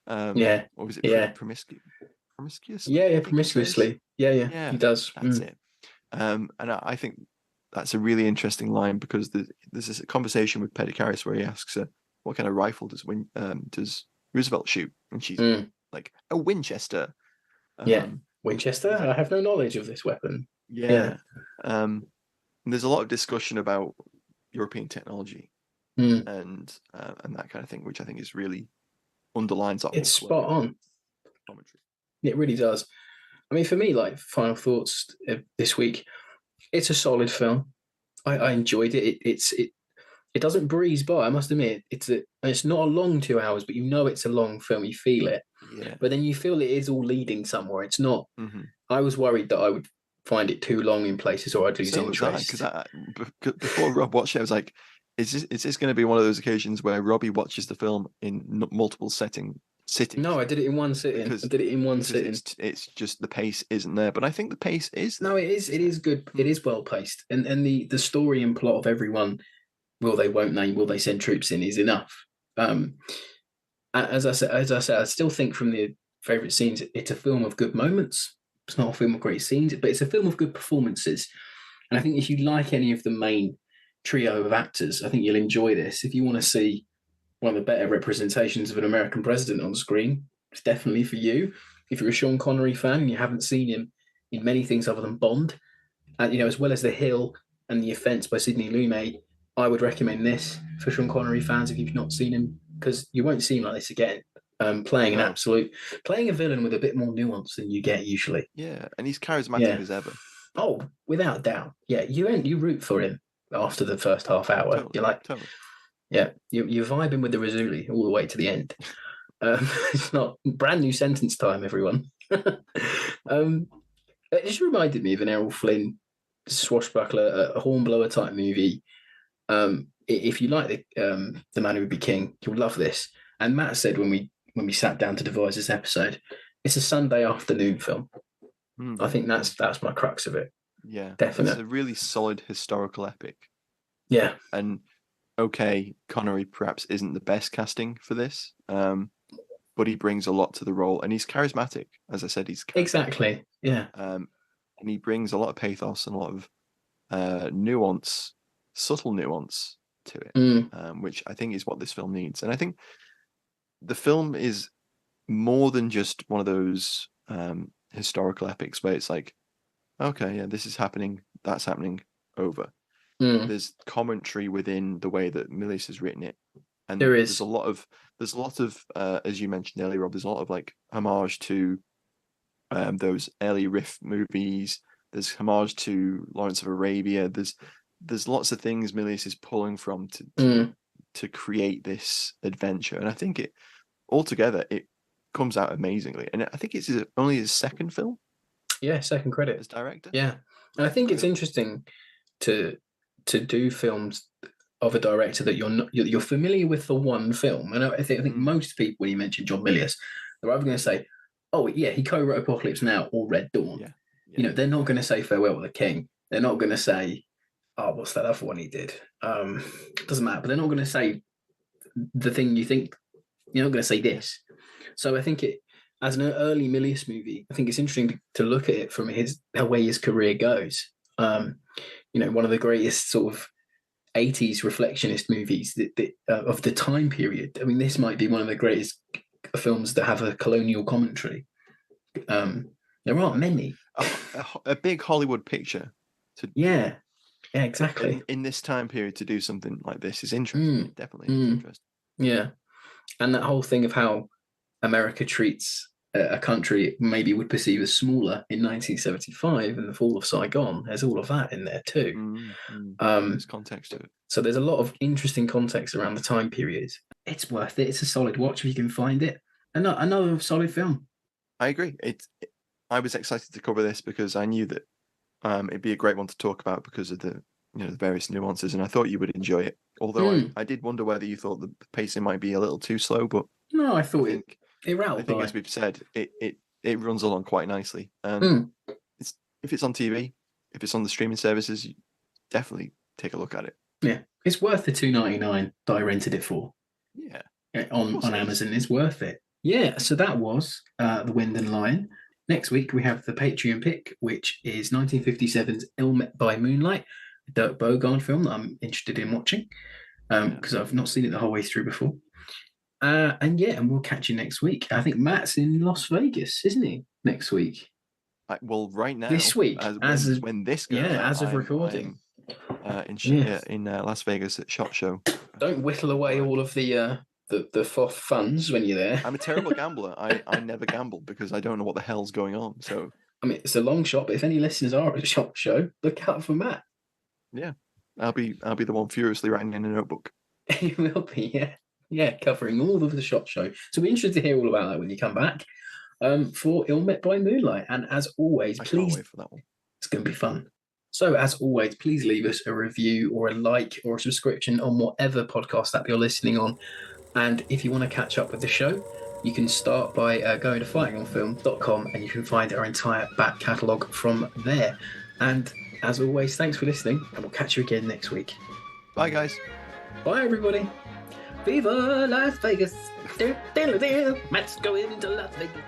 Or was it promiscuous? Yeah, promiscuously. Yeah. He does. That's it. And I think that's a really interesting line because there's this conversation with Perdicaris where he asks her, "What kind of rifle does Roosevelt shoot?" And she's like, "A Winchester." Winchester. I have no knowledge of this weapon. Yeah. There's a lot of discussion about European technology and that kind of thing, which I think is really underlines that. It's spot on. Commentary. It really does. I mean, for me, like final thoughts this week, it's a solid film. I enjoyed it. It doesn't breeze by. I must admit, it's not a long 2 hours, but it's a long film. You feel it. Yeah. But then you feel it is all leading somewhere. It's not. I was worried that I would find it too long in places or I'd lose interest. Because before Rob watched it, I was like, is this going to be one of those occasions where Robbie watches the film in multiple sittings? No, I did it in one sitting. It's just the pace isn't there, but I think the pace is there. No, it is. It is good. It is well paced, and the story and plot of everyone. Will they? Won't they? Will they send troops in? Is enough. As I said, I still think from the favourite scenes, it's a film of good moments. It's not a film of great scenes, but it's a film of good performances. And I think if you like any of the main trio of actors, I think you'll enjoy this. If you want to see one of the better representations of an American president on screen, it's definitely for you. If you're a Sean Connery fan and you haven't seen him in many things other than Bond, as well as The Hill and The Offence by Sidney Lumet, I would recommend this for Sean Connery fans if you've not seen him, because you won't see him like this again. Playing a villain with a bit more nuance than you get usually. Yeah, and he's charismatic as ever. Oh, without a doubt. Yeah, you root for him after the first half hour. Totally, you're like, totally. Yeah, you're vibing with the Raisui all the way to the end. It's not brand new sentence time, everyone. It just reminded me of an Errol Flynn swashbuckler, a hornblower type movie. If you like the Man Who Would Be King, you'll love this. And Matt said when we sat down to devise this episode, it's a Sunday afternoon film. I think that's my crux of it. Yeah, definitely. It's a really solid historical epic. Yeah, and okay, Connery perhaps isn't the best casting for this, but he brings a lot to the role, and he's charismatic. As I said, he's charismatic. Exactly. Yeah, and he brings a lot of pathos and a lot of nuance, subtle nuance to it, which I think is what this film needs. And I think the film is more than just one of those historical epics where it's like, okay, yeah, this is happening, that's happening, over. There's commentary within the way that Milius has written it, and there's a lot of as you mentioned earlier, Rob, there's a lot of like homage to those early riff movies. There's homage to Lawrence of Arabia. There's lots of things Milius is pulling from to create this adventure, and I think it altogether it comes out amazingly. And I think it's only his second film. Yeah, second credit as director. Yeah, and I think it's interesting to do films of a director that you're familiar with for one film. And I think most people, when you mention John Milius, they're either going to say, "Oh yeah, he co-wrote Apocalypse Now" or Red Dawn. Yeah. They're not going to say Farewell to the King. They're not going to say, "Oh, what's that other one he did?" Doesn't matter. But they're not going to say the thing you think. You're not going to say this. So I think as an early Milius movie, I think it's interesting to look at it from the way his career goes. One of the greatest sort of 80s reflectionist movies of the time period. I mean, this might be one of the greatest films that have a colonial commentary. There aren't many. A big Hollywood picture. Yeah, exactly. In this time period, to do something like this is interesting. Definitely is interesting. Yeah, and that whole thing of how America treats a country maybe would perceive as smaller in 1975 and the fall of Saigon. There's all of that in there too. There's context to it. So there's a lot of interesting context around the time period. It's worth it. It's a solid watch if you can find it. Another solid film. I agree. I was excited to cover this because I knew that it'd be a great one to talk about because of the the various nuances, and I thought you would enjoy it. Although I did wonder whether you thought the pacing might be a little too slow, but no, I thought it rattled. I think, as we've said, it runs along quite nicely. And if it's on TV, if it's on the streaming services, you definitely take a look at it. Yeah, it's worth the $2.99 that I rented it for. Yeah, on Amazon, it's worth it. Yeah, so that was The Wind and Lion. Next week we have the Patreon pick, which is 1957's Ill Met by Moonlight, a Dirk Bogarde film that I'm interested in watching because I've not seen it the whole way through before. And we'll catch you next week. I think Matt's in Las Vegas, isn't he? Next week. Well, right now, this week, when this goes, as of recording, in Las Vegas at SHOT Show. Don't whittle away all of the funds when you're there. I'm a terrible gambler. I never gamble because I don't know what the hell's going on. So I mean, it's a long shot, but if any listeners are at SHOT Show, look out for Matt. Yeah, I'll be the one furiously writing in a notebook. You will be, yeah, covering all of the SHOT Show. So we're interested to hear all about that when you come back for Ill Met by Moonlight. And as always, I please, can't wait for that one. It's going to be fun. So as always, please leave us a review or a like or a subscription on whatever podcast app you're listening on. And if you want to catch up with the show, you can start by going to fightingonfilm.com and you can find our entire back catalogue from there. And as always, thanks for listening, and we'll catch you again next week. Bye, guys. Bye, everybody. Viva Las Vegas. Matt's going into Las Vegas.